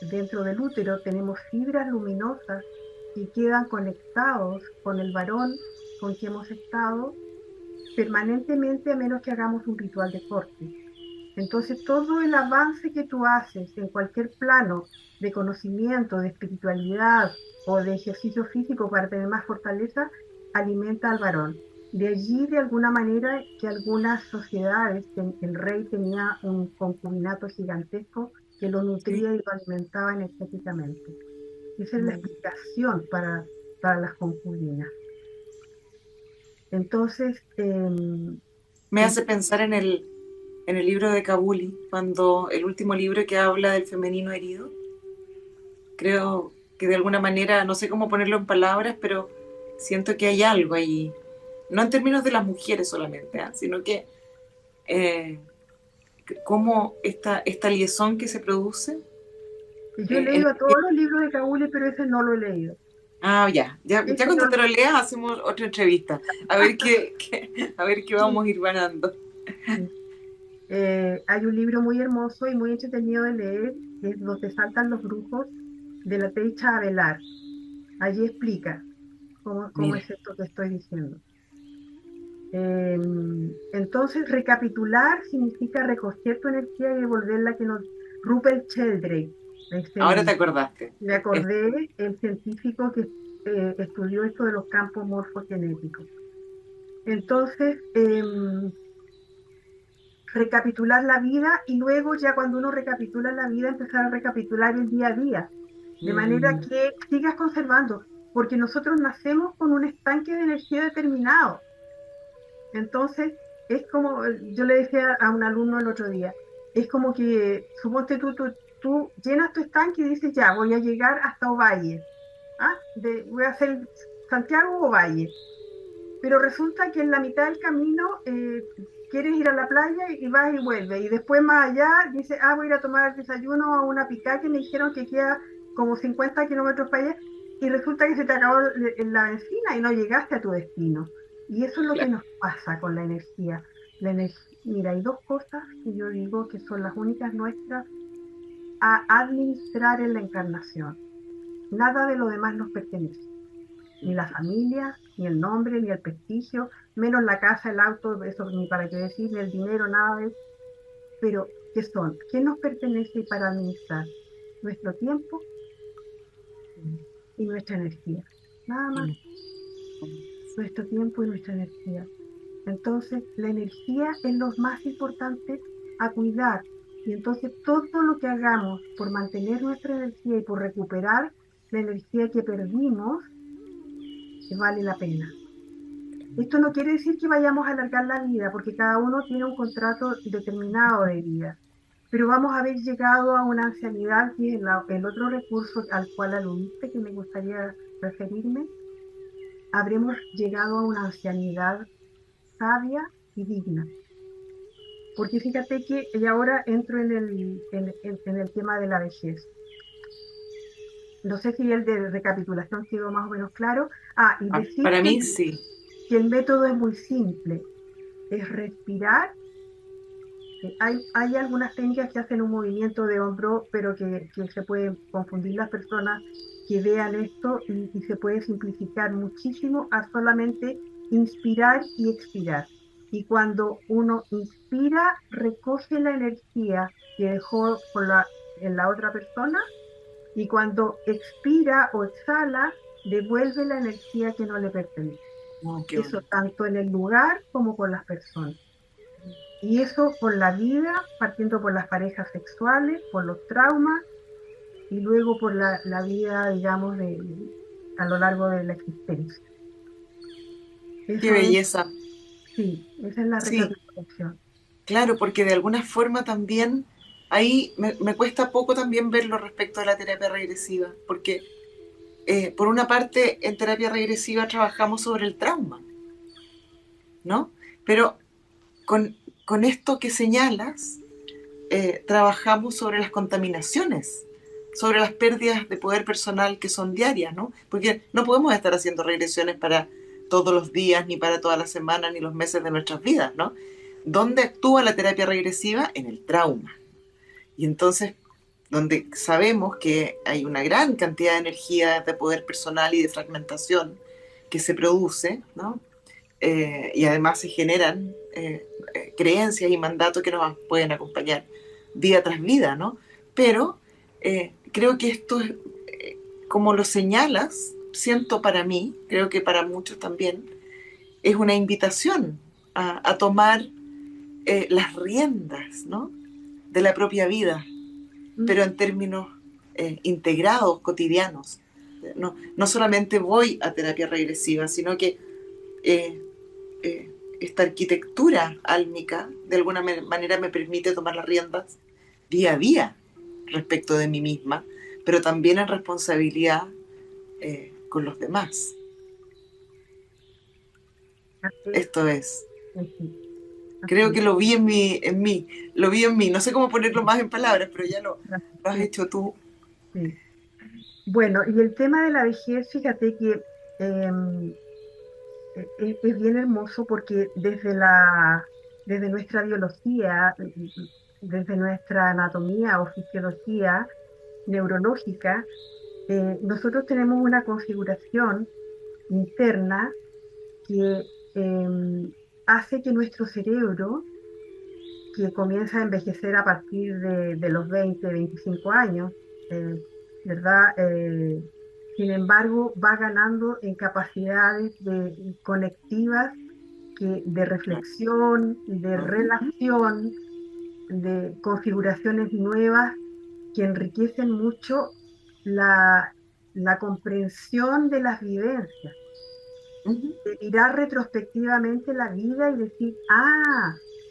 dentro del útero tenemos fibras luminosas y quedan conectados con el varón con quien hemos estado permanentemente a menos que hagamos un ritual de corte. Entonces, todo el avance que tú haces en cualquier plano de conocimiento, de espiritualidad o de ejercicio físico para tener más fortaleza, alimenta al varón. De allí, de alguna manera, que algunas sociedades, el rey tenía un concubinato gigantesco que lo nutría y lo alimentaba energéticamente. Esa es la explicación para las concubinas. Entonces, Me hace pensar en el libro de Kabuli, cuando el último libro que habla del femenino herido. Creo que de alguna manera, no sé cómo ponerlo en palabras, pero siento que hay algo ahí, no en términos de las mujeres solamente, sino que cómo esta liaison que se produce. yo he leído a todos los libros de Kabuli, pero ese no lo he leído. Ya cuando te lo leas hacemos otra entrevista, a ver a ver qué vamos a ir ganando. Hay un libro muy hermoso y muy entretenido de leer, que es Donde saltan los brujos, de la Teicha Avelar. Allí explica cómo es esto que estoy diciendo. Entonces, recapitular significa recoger tu energía y devolverla que nos... Rupert Sheldrake. Ahora te acordaste. Me acordé, el científico que estudió esto de los campos morfogenéticos. Entonces, recapitular la vida y luego ya cuando uno recapitula la vida, empezar a recapitular el día a día. De manera que sigas conservando, porque nosotros nacemos con un estanque de energía determinado. Entonces, es como, yo le decía a un alumno el otro día, es como que, suponte tú llenas tu estanque y dices, ya, voy a llegar hasta Ovalle. Voy a hacer Santiago o Ovalle. Pero resulta que en la mitad del camino quieres ir a la playa y vas y vuelves. Y después más allá dices, voy a ir a tomar desayuno a una picada que me dijeron que queda como 50 kilómetros para allá. Y resulta que se te acabó la benzina y no llegaste a tu destino. Y eso es lo que nos pasa con la energía. Mira, hay dos cosas que yo digo que son las únicas nuestras a administrar en la encarnación. Nada de lo demás nos pertenece. Ni la familia, ni el nombre, ni el prestigio, menos la casa, el auto, eso ni para qué decir, ni el dinero, nada de eso. Pero, ¿qué son? ¿Qué nos pertenece para administrar? Nuestro tiempo y nuestra energía. Nada más. Nuestro tiempo y nuestra energía. Entonces, la energía es lo más importante a cuidar. Y entonces, todo lo que hagamos por mantener nuestra energía y por recuperar la energía que perdimos, vale la pena. Esto no quiere decir que vayamos a alargar la vida, porque cada uno tiene un contrato determinado de vida. Pero vamos a haber llegado a una ancianidad, que es el otro recurso al cual aludiste, que me gustaría referirme. Habremos llegado a una ancianidad sabia y digna. Porque fíjate que ahora entro en el tema de la vejez. No sé si el de recapitulación quedó más o menos claro. Y decir para mí sí. Que el método es muy simple. Es respirar. Hay algunas técnicas que hacen un movimiento de hombro, pero que se pueden confundir las personas que vean esto y se puede simplificar muchísimo a solamente inspirar y expirar. Y cuando uno inspira, recoge la energía que dejó en la otra persona, y cuando expira o exhala, devuelve la energía que no le pertenece. Eso tanto en el lugar como con las personas. Y eso por la vida, partiendo por las parejas sexuales, por los traumas, y luego por la vida, digamos, a lo largo de la existencia. ¡Qué belleza! Sí, esa es la recapitulación. Claro, porque de alguna forma también, ahí me cuesta poco también verlo respecto a la terapia regresiva, porque por una parte en terapia regresiva trabajamos sobre el trauma, ¿no? Pero con esto que señalas, trabajamos sobre las contaminaciones, sobre las pérdidas de poder personal que son diarias, ¿no? Porque no podemos estar haciendo regresiones para todos los días, ni para todas las semanas, ni los meses de nuestras vidas, ¿no? ¿Dónde actúa la terapia regresiva? En el trauma. Y entonces, donde sabemos que hay una gran cantidad de energía, de poder personal y de fragmentación que se produce, ¿no? Y además se generan creencias y mandatos que nos pueden acompañar vida tras vida, ¿no? Pero creo que esto es, como lo señalas, siento para mí, creo que para muchos también, es una invitación a tomar las riendas, ¿no? De la propia vida, pero en términos integrados, cotidianos. No solamente voy a terapia regresiva, sino que eh, esta arquitectura álmica de alguna manera me permite tomar las riendas día a día respecto de mí misma, pero también en responsabilidad con los demás. Esto es. Creo que lo vi lo vi en mí. No sé cómo ponerlo más en palabras, pero ya lo has hecho tú. Sí. Bueno, y el tema de la vejez, fíjate que es bien hermoso porque desde nuestra biología, desde nuestra anatomía o fisiología neurológica, nosotros tenemos una configuración interna que hace que nuestro cerebro, que comienza a envejecer a partir de los 20, 25 años, eh, ¿verdad? Sin embargo, va ganando en capacidades conectivas, de reflexión, de relación, de configuraciones nuevas que enriquecen mucho la comprensión de las vivencias, de mirar retrospectivamente la vida y decir,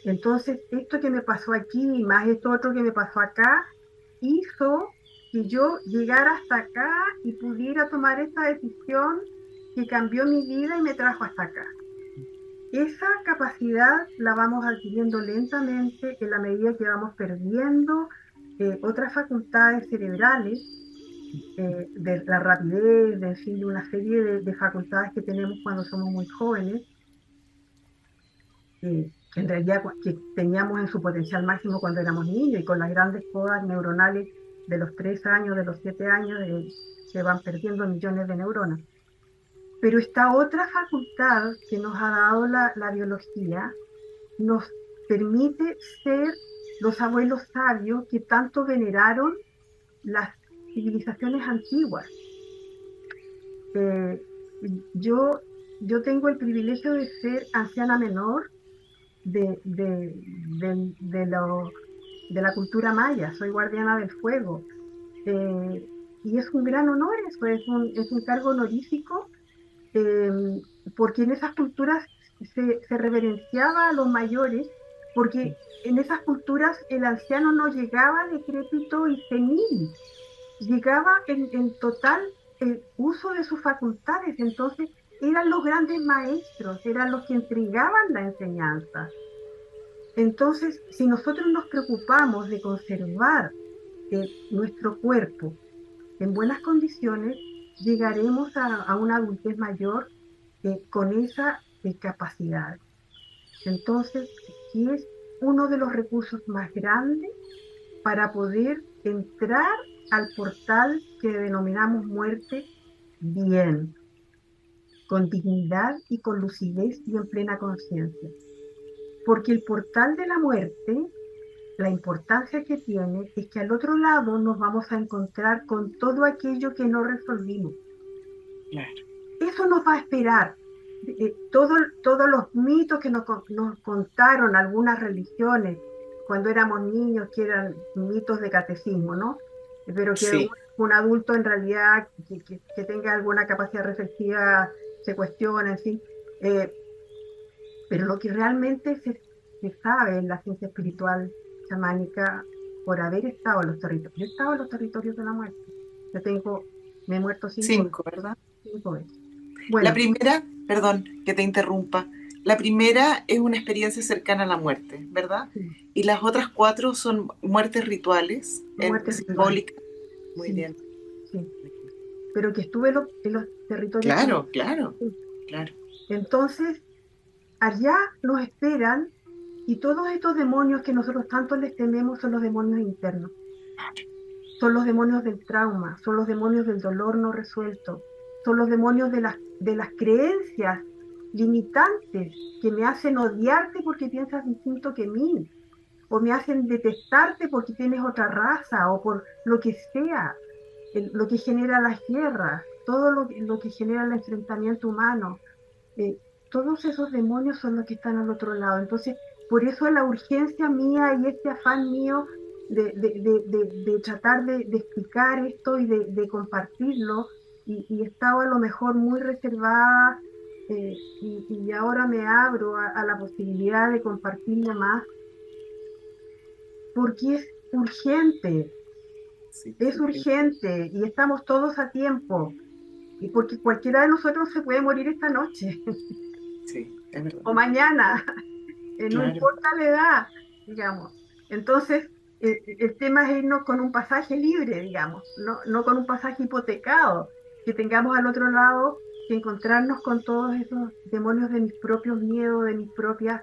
entonces esto que me pasó aquí, más esto otro que me pasó acá, hizo que yo llegara hasta acá y pudiera tomar esta decisión que cambió mi vida y me trajo hasta acá. Esa capacidad la vamos adquiriendo lentamente en la medida que vamos perdiendo otras facultades cerebrales, de la rapidez, en fin, de una serie de facultades que tenemos cuando somos muy jóvenes, que en realidad que teníamos en su potencial máximo cuando éramos niños, y con las grandes podas neuronales de los 3 años, de los 7 años, se van perdiendo millones de neuronas. Pero esta otra facultad que nos ha dado la biología nos permite ser los abuelos sabios que tanto veneraron las civilizaciones antiguas. Yo, yo tengo el privilegio de ser anciana menor de, de, de, de, lo, de la cultura maya, soy guardiana del fuego. Eh, y es un gran honor eso, es un cargo honorífico, eh, porque en esas culturas se reverenciaba a los mayores, porque en esas culturas el anciano no llegaba decrépito y senil, llegaba en total uso de sus facultades, entonces eran los grandes maestros, eran los que entregaban la enseñanza. Entonces, si nosotros nos preocupamos de conservar nuestro cuerpo en buenas condiciones, llegaremos a una adultez mayor con esa capacidad. Entonces, sí es uno de los recursos más grandes para poder entrar al portal que denominamos muerte bien, con dignidad y con lucidez y en plena conciencia. Porque el portal de la muerte, la importancia que tiene es que al otro lado nos vamos a encontrar con todo aquello que no resolvimos. Claro. Eso nos va a esperar. Todos los mitos que nos contaron algunas religiones cuando éramos niños, que eran mitos de catecismo, ¿no? Pero que Sí. un adulto en realidad que tenga alguna capacidad reflexiva se cuestiona, en fin. Pero lo que realmente se sabe en la ciencia espiritual chamánica, por haber estado en los territorios, yo he estado en los territorios de la muerte. Me he muerto 5, ¿verdad? 5 veces. La Bueno, primera, perdón que te interrumpa, la primera es una experiencia cercana a la muerte, ¿verdad? sí, Y las otras 4 son muertes rituales, muerte ritual, simbólicas. Muy sí, bien. sí. Pero que estuve en los territorios Claro, chamánicos. claro, Sí. claro. Entonces, allá nos esperan, y todos estos demonios que nosotros tanto les tememos son los demonios internos. son los demonios del trauma, son los demonios del dolor no resuelto, son los demonios de las creencias limitantes que me hacen odiarte porque piensas distinto que mí, o me hacen detestarte porque tienes otra raza, o por lo que sea, lo que genera las guerras, todo lo que genera el enfrentamiento humano. eh, Todos esos demonios son los que están al otro lado. Entonces, por eso la urgencia mía y este afán mío de tratar de explicar esto y de compartirlo, y estaba a lo mejor muy reservada, y ahora me abro a la posibilidad de compartirlo más, porque Sí, es urgente y estamos todos a tiempo, y porque cualquiera de nosotros se puede morir esta noche sí, es verdad. o mañana. No Claro. importa la edad, digamos. Entonces, el tema es irnos con un pasaje libre, digamos, no con un pasaje hipotecado, que tengamos al otro lado que encontrarnos con todos esos demonios de mis propios miedos, de mis propias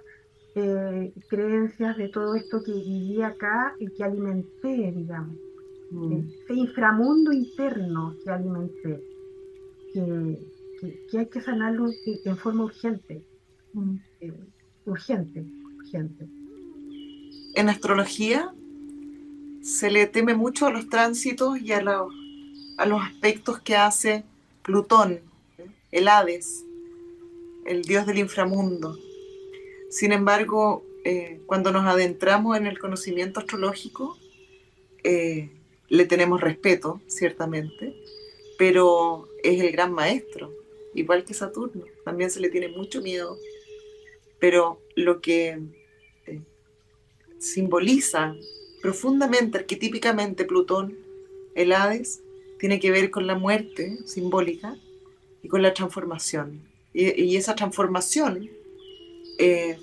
creencias, de todo esto que viví acá y que alimenté, digamos, Mm, ese inframundo interno que alimenté, que, que hay que sanarlo en forma urgente, mm. eh, urgente, urgente. En astrología se le teme mucho a los tránsitos y a los aspectos que hace Plutón, el Hades, el dios del inframundo. Sin embargo, cuando nos adentramos en el conocimiento astrológico, eh, le tenemos respeto, ciertamente, pero es el gran maestro, igual que Saturno. También se le tiene mucho miedo, pero lo que eh, simboliza profundamente, arquetípicamente Plutón, el Hades, tiene que ver con la muerte simbólica y con la transformación. Y esa transformación,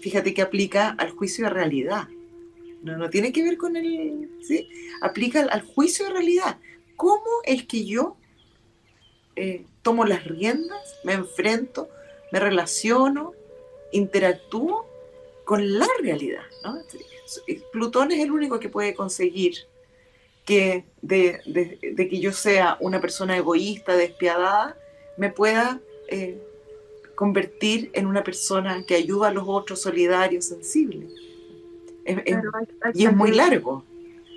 fíjate que aplica al juicio de realidad. No tiene que ver con el... ¿sí? Aplica al juicio de realidad. ¿Cómo es que yo tomo las riendas, me enfrento, me relaciono, interactúo con la realidad? ¿No? Plutón es el único que puede conseguir que de que yo sea una persona egoísta, despiadada, me pueda convertir en una persona que ayuda a los otros, solidario, sensible. Es, es, Claro, y es muy largo.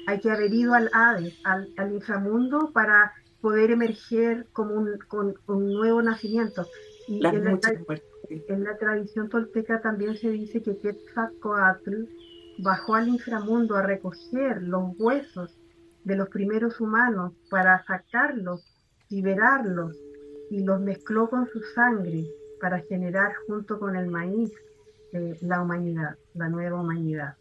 hay que haber ido al Hades, al inframundo, para poder emerger como con un nuevo nacimiento. Y Las muchas muertes. Sí. en la tradición tolteca también se dice que Quetzalcóatl bajó al inframundo a recoger los huesos de los primeros humanos para sacarlos, liberarlos, y los mezcló con su sangre para generar junto con el maíz la humanidad, la nueva humanidad.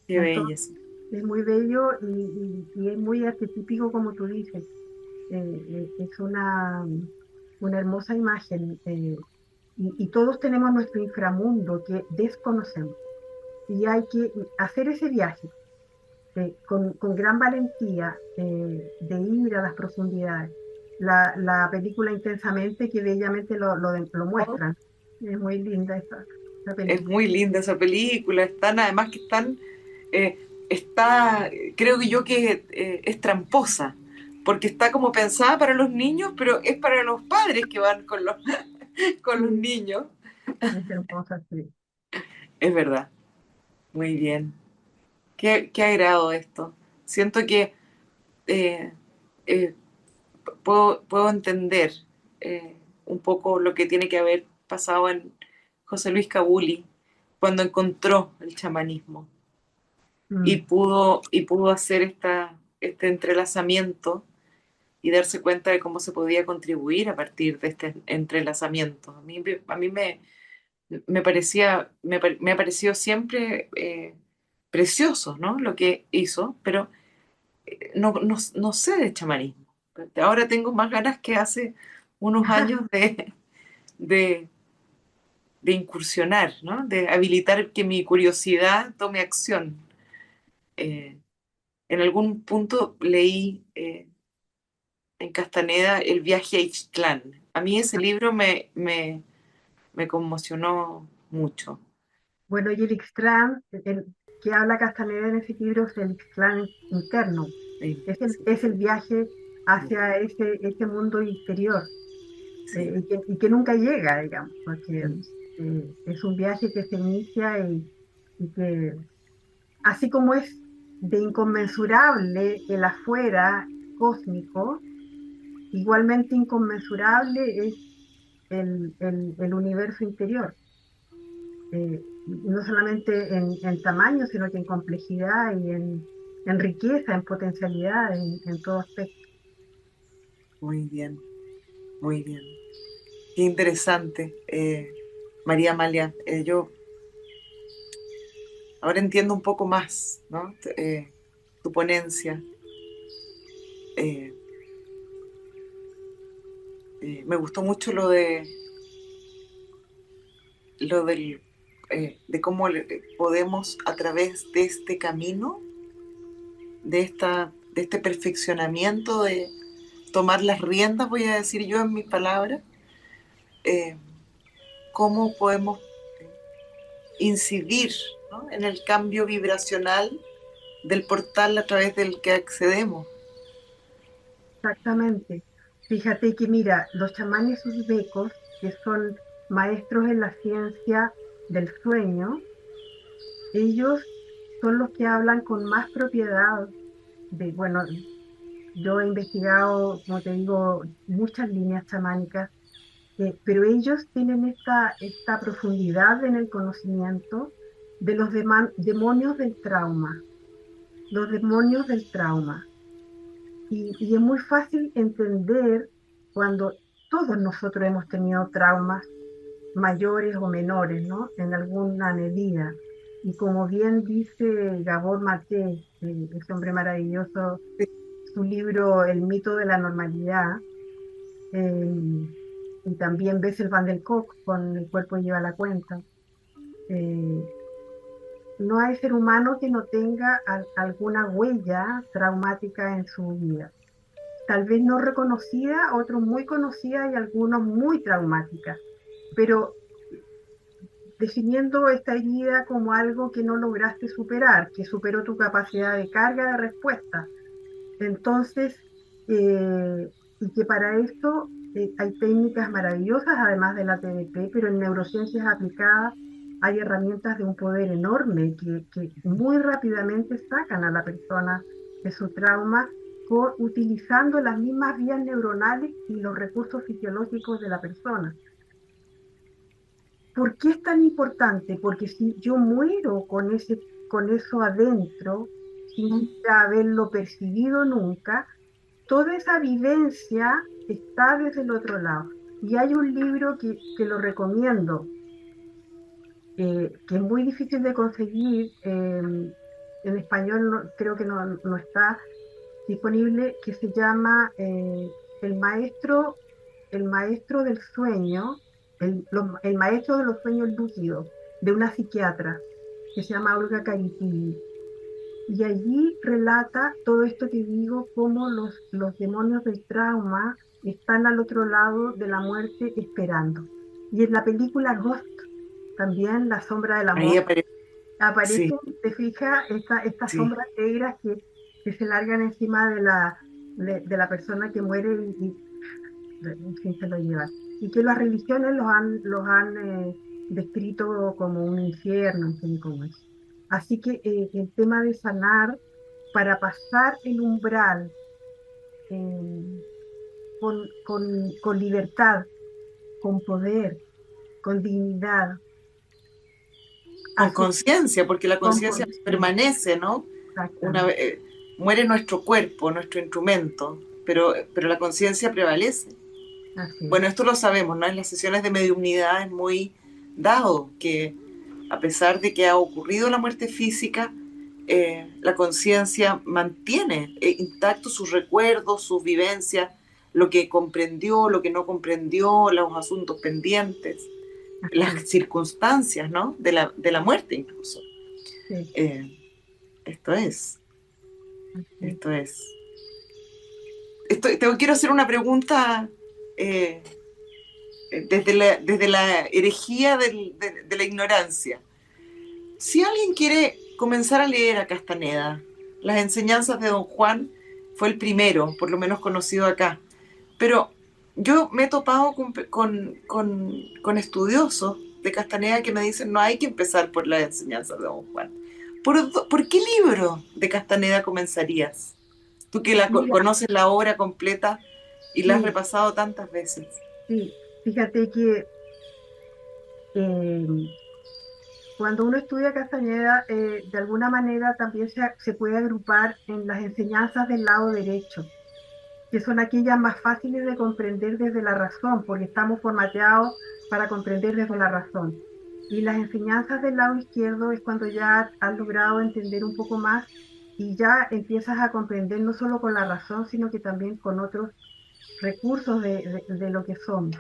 Qué Entonces, belleza. es muy bello y es muy arquetípico, como tú dices. Es una hermosa imagen, y todos tenemos nuestro inframundo que desconocemos. Y hay que hacer ese viaje con gran valentía, de ir a las profundidades. La película Intensamente, que bellamente lo muestran. Es muy linda esa Es película. muy linda esa película. Están, además que están, está, creo que yo que es tramposa, porque está como pensada para los niños, pero es para los padres que van con los Sí, niños. es hermosa, sí. Es verdad. Muy bien. Qué agrado esto. Siento que eh, eh, puedo entender un poco lo que tiene que haber pasado en José Luis Cabuli cuando encontró el chamanismo Mm. y pudo hacer este entrelazamiento y darse cuenta de cómo se podía contribuir a partir de este entrelazamiento. A mí me parecía, me ha parecido siempre precioso, ¿no? Lo que hizo, pero no sé de chamanismo. Ahora tengo más ganas que hace unos años de, de incursionar, ¿no? De habilitar que mi curiosidad tome acción. Eh, en algún punto leí en Castaneda El viaje a Ixtlán. A mí ese libro me conmocionó mucho. Bueno, y el Ixtlán, el que habla Castaneda en ese libro, es el Ixtlán interno. Sí, Es el viaje hacia ese mundo interior, sí, y que nunca llega, digamos, porque mm, es un viaje que se inicia y que, así como es de inconmensurable el afuera cósmico, igualmente inconmensurable es el universo interior. No solamente en tamaño, sino que en complejidad y en riqueza, en potencialidad, en todo aspecto. muy bien, muy bien. Qué interesante, María Amalia. Yo ahora entiendo un poco más, ¿no? Tu ponencia. Eh, Me gustó mucho lo de cómo podemos a través de este camino, de este perfeccionamiento, de tomar las riendas, voy a decir yo en mis palabras, eh, cómo podemos incidir, ¿no?, en el cambio vibracional del portal a través del que accedemos. Exactamente. Fíjate que, mira, los chamanes uzbecos, que son maestros en la ciencia del sueño, ellos son los que hablan con más propiedad de, bueno, yo he investigado, como te digo, muchas líneas chamánicas, pero ellos tienen esta profundidad en el conocimiento de los demonios del trauma, los demonios del trauma. Y es muy fácil entender cuando todos nosotros hemos tenido traumas mayores o menores, ¿no? En alguna medida. Y como bien dice Gabor Maté, ese hombre maravilloso, su libro El mito de la normalidad, eh, y también Bessel van der Kolk con El cuerpo lleva la cuenta, eh, no hay ser humano que no tenga alguna huella traumática en su vida. Tal vez no reconocida, otros muy conocidas y algunos muy traumáticas, pero definiendo esta herida como algo que no lograste superar, que superó tu capacidad de carga de respuesta. Entonces, y que para esto hay técnicas maravillosas, además de la TDP, pero en neurociencias aplicadas hay herramientas de un poder enorme que muy rápidamente sacan a la persona de su trauma utilizando las mismas vías neuronales y los recursos fisiológicos de la persona. ¿Por qué es tan importante? Porque si yo muero con eso adentro, sin ¿Mm? siquiera haberlo percibido nunca, toda esa vivencia está desde el otro lado. Y hay un libro que lo recomiendo, que es muy difícil de conseguir, en español creo que no está disponible, que se llama el, maestro, el maestro del sueño, el maestro de los sueños lúcidos, de una psiquiatra que se llama Olga Caripilli. Y allí relata todo esto que digo, cómo los demonios del trauma están al otro lado de la muerte esperando. Y en la película Ghost, también La sombra del Ahí amor, aparece, sí, aparecen, te fijas, estas sí, sombras negras que se largan encima de la persona que muere en fin, se lo llevan. Y que las religiones los han descrito como un infierno, en fin, como eso. Así que el tema de sanar para pasar el umbral eh, con libertad, con poder, con dignidad, con así conciencia, porque la con conciencia conciencia, permanece, ¿no? Una exactamente. vez, muere nuestro cuerpo, nuestro instrumento, pero la conciencia prevalece. Así es. Bueno, esto lo sabemos, ¿no? En las sesiones de mediumnidad es muy dado que a pesar de que ha ocurrido la muerte física, la conciencia mantiene intactos sus recuerdos, sus vivencias, lo que comprendió, lo que no comprendió, los asuntos pendientes, Así es. las circunstancias, ¿no? De la muerte incluso. Sí, Eh, esto es, así es. esto es. Quiero hacer una pregunta eh, desde la herejía de la ignorancia. Si alguien quiere comenzar a leer a Castaneda, las enseñanzas de Don Juan, fue el primero, por lo menos conocido acá. Pero yo me he topado con estudiosos de Castaneda que me dicen no hay que empezar por las enseñanzas de Don Juan. ¿Por qué libro de Castaneda comenzarías? Tú que Mira, conoces la obra completa y la has sí, repasado tantas veces. sí, fíjate que eh, cuando uno estudia Castañeda, de alguna manera también se puede agrupar en las enseñanzas del lado derecho, que son aquellas más fáciles de comprender desde la razón, porque estamos formateados para comprender desde la razón. Y las enseñanzas del lado izquierdo es cuando ya has logrado entender un poco más y ya empiezas a comprender no solo con la razón, sino que también con otros recursos de lo que somos.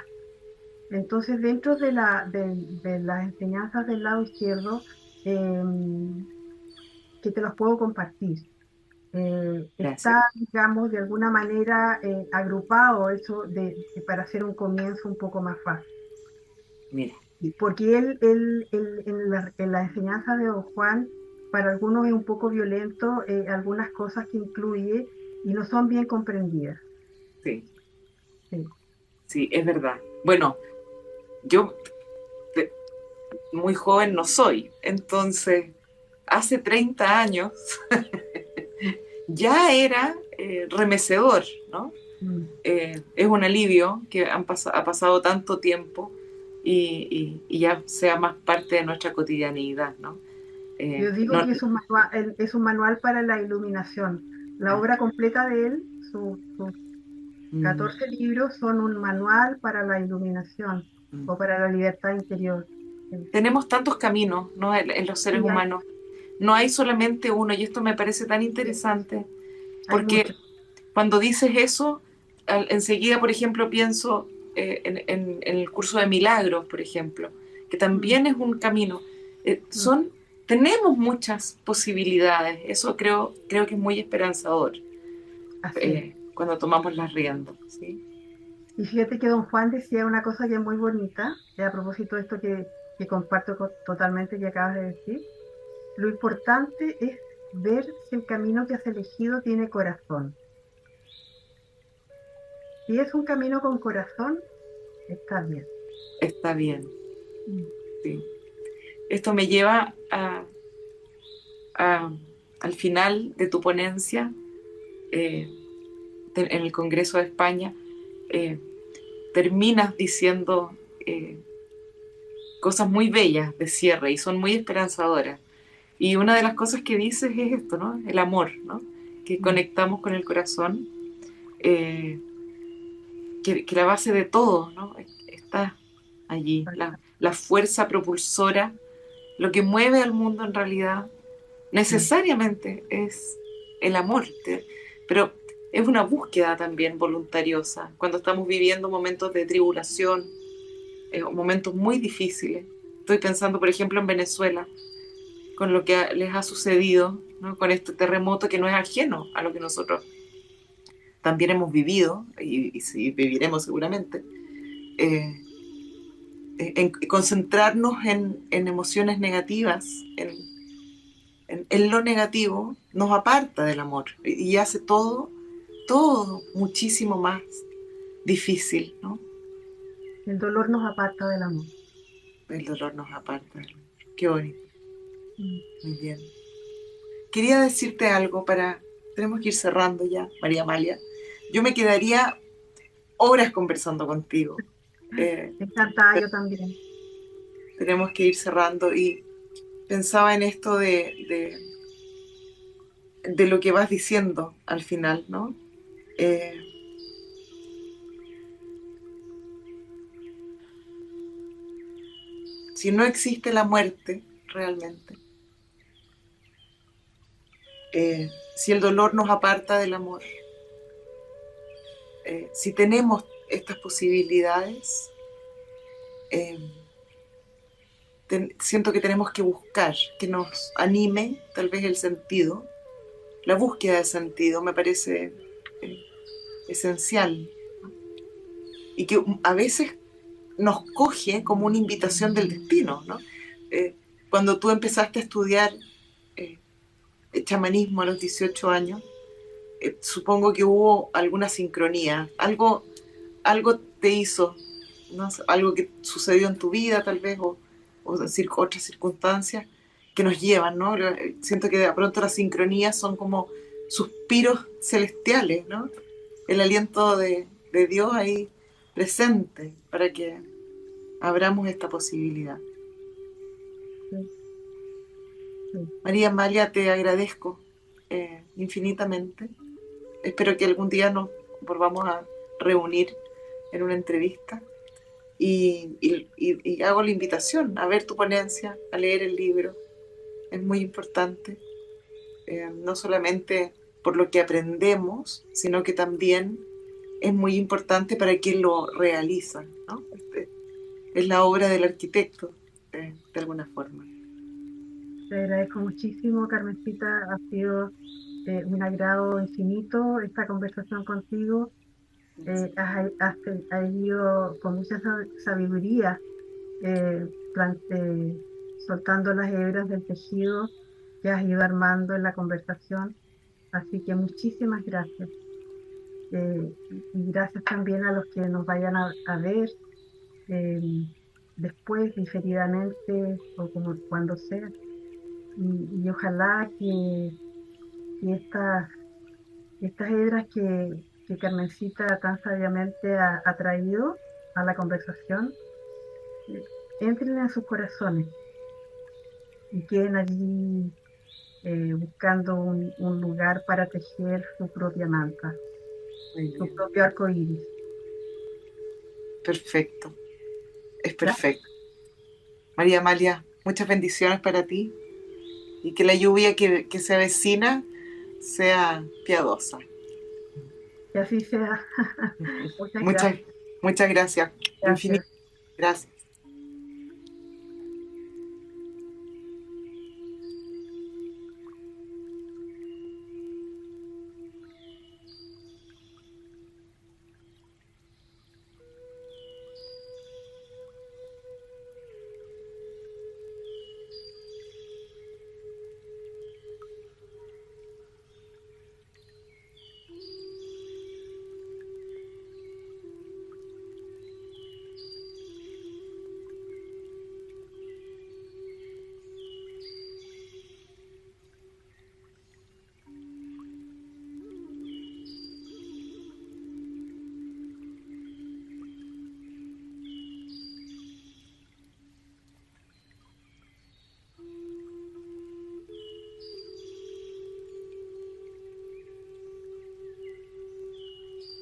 Entonces, dentro de las enseñanzas del lado izquierdo, eh, que te los puedo compartir, Gracias. está, digamos, de alguna manera agrupado eso para hacer un comienzo un poco más fácil. Mira, Porque en la enseñanza de Don Juan, para algunos es un poco violento, algunas cosas que incluye y no son bien comprendidas. sí, Sí. sí, es verdad. Bueno, yo de- muy joven no soy, entonces hace 30 años ya era remecedor, ¿no? Mm. Es un alivio que ha pasado tanto tiempo y ya sea más parte de nuestra cotidianidad, ¿no? Yo digo No, que es un manual para la iluminación. La ah, obra completa de él, sus mm, 14 libros, son un manual para la iluminación mm. o para la libertad interior. Sí, Tenemos tantos caminos, ¿no? En los seres sí, humanos. No hay solamente uno, y esto me parece tan sí, interesante, hay porque muchos. cuando dices eso, enseguida, por ejemplo, pienso en el curso de milagros, por ejemplo, que Mm, también es un camino. mm, Tenemos muchas posibilidades, eso creo que es muy esperanzador así es. cuando tomamos las riendas, ¿sí? Y fíjate que don Juan decía una cosa que es muy bonita, a propósito de esto que comparto totalmente que acabas de decir. Lo importante es ver si el camino que has elegido tiene corazón. Si es un camino con corazón, está bien. Está bien, Mm. sí. Esto me lleva a- al final de tu ponencia eh, en el Congreso de España. eh, Terminas diciendo cosas muy bellas de cierre y son muy esperanzadoras. Y una de las cosas que dices es esto, ¿no? El amor, ¿no? Que Mm. conectamos con el corazón, eh, que la base de todo, ¿no? Está allí, la fuerza propulsora, lo que mueve al mundo en realidad, Mm. necesariamente es el amor, pero es una búsqueda también voluntariosa, cuando estamos viviendo momentos de tribulación, momentos muy difíciles. Estoy pensando, por ejemplo, en Venezuela, con lo que les ha sucedido, ¿no? Con este terremoto que no es ajeno a lo que nosotros también hemos vivido y sí, viviremos seguramente. Eh, Concentrarnos en emociones negativas, en lo negativo, nos aparta del amor y hace todo muchísimo más difícil, ¿no? El dolor nos aparta del amor. El dolor nos aparta. Qué bonito, Mm. muy bien. Quería decirte algo para... Tenemos que ir cerrando ya, María Amalia. Yo me quedaría horas conversando contigo. Eh, Encantada pero yo también. tenemos que ir cerrando y pensaba en esto de lo que vas diciendo al final, ¿no? Eh, si no existe la muerte realmente, si el dolor nos aparta del amor, si tenemos estas posibilidades, eh, siento que tenemos que buscar, que nos anime tal vez el sentido, la búsqueda de sentido me parece eh, esencial y que a veces nos coge como una invitación del destino, ¿no? Eh, Cuando tú empezaste a estudiar eh, chamanismo a los 18 años, supongo que hubo alguna sincronía, algo te hizo, ¿no? Algo que sucedió en tu vida tal vez, o otras circunstancias que nos llevan, ¿no? Siento que de pronto las sincronías son como suspiros celestiales, ¿no? El aliento de Dios ahí presente para que abramos esta posibilidad. Sí, sí. María Amalia, te agradezco infinitamente. Espero que algún día nos volvamos a reunir en una entrevista y hago la invitación a ver tu ponencia, a leer el libro. Es muy importante, no solamente por lo que aprendemos, sino que también es muy importante para quien lo realiza, ¿no? Es la obra del arquitecto, de alguna forma. Te agradezco muchísimo, Carmencita. Ha sido un agrado infinito esta conversación contigo. Has ido con mucha sabiduría soltando las hebras del tejido que has ido armando en la conversación. Así que muchísimas gracias. Y gracias también a los que nos vayan a ver eh, después, diferidamente o como cuando sea. Y ojalá que estas hebras que Carmencita tan sabiamente ha traído a la conversación eh, entren en sus corazones y queden allí buscando un lugar para tejer su propia manta, Muy su bien, propio arco iris. perfecto, es ¿Ya? perfecto. María Amalia, muchas bendiciones para ti y que la lluvia que se avecina sea piadosa. Que así sea. Muchas Muchas, gracias. muchas gracias, infinitas Gracias. gracias.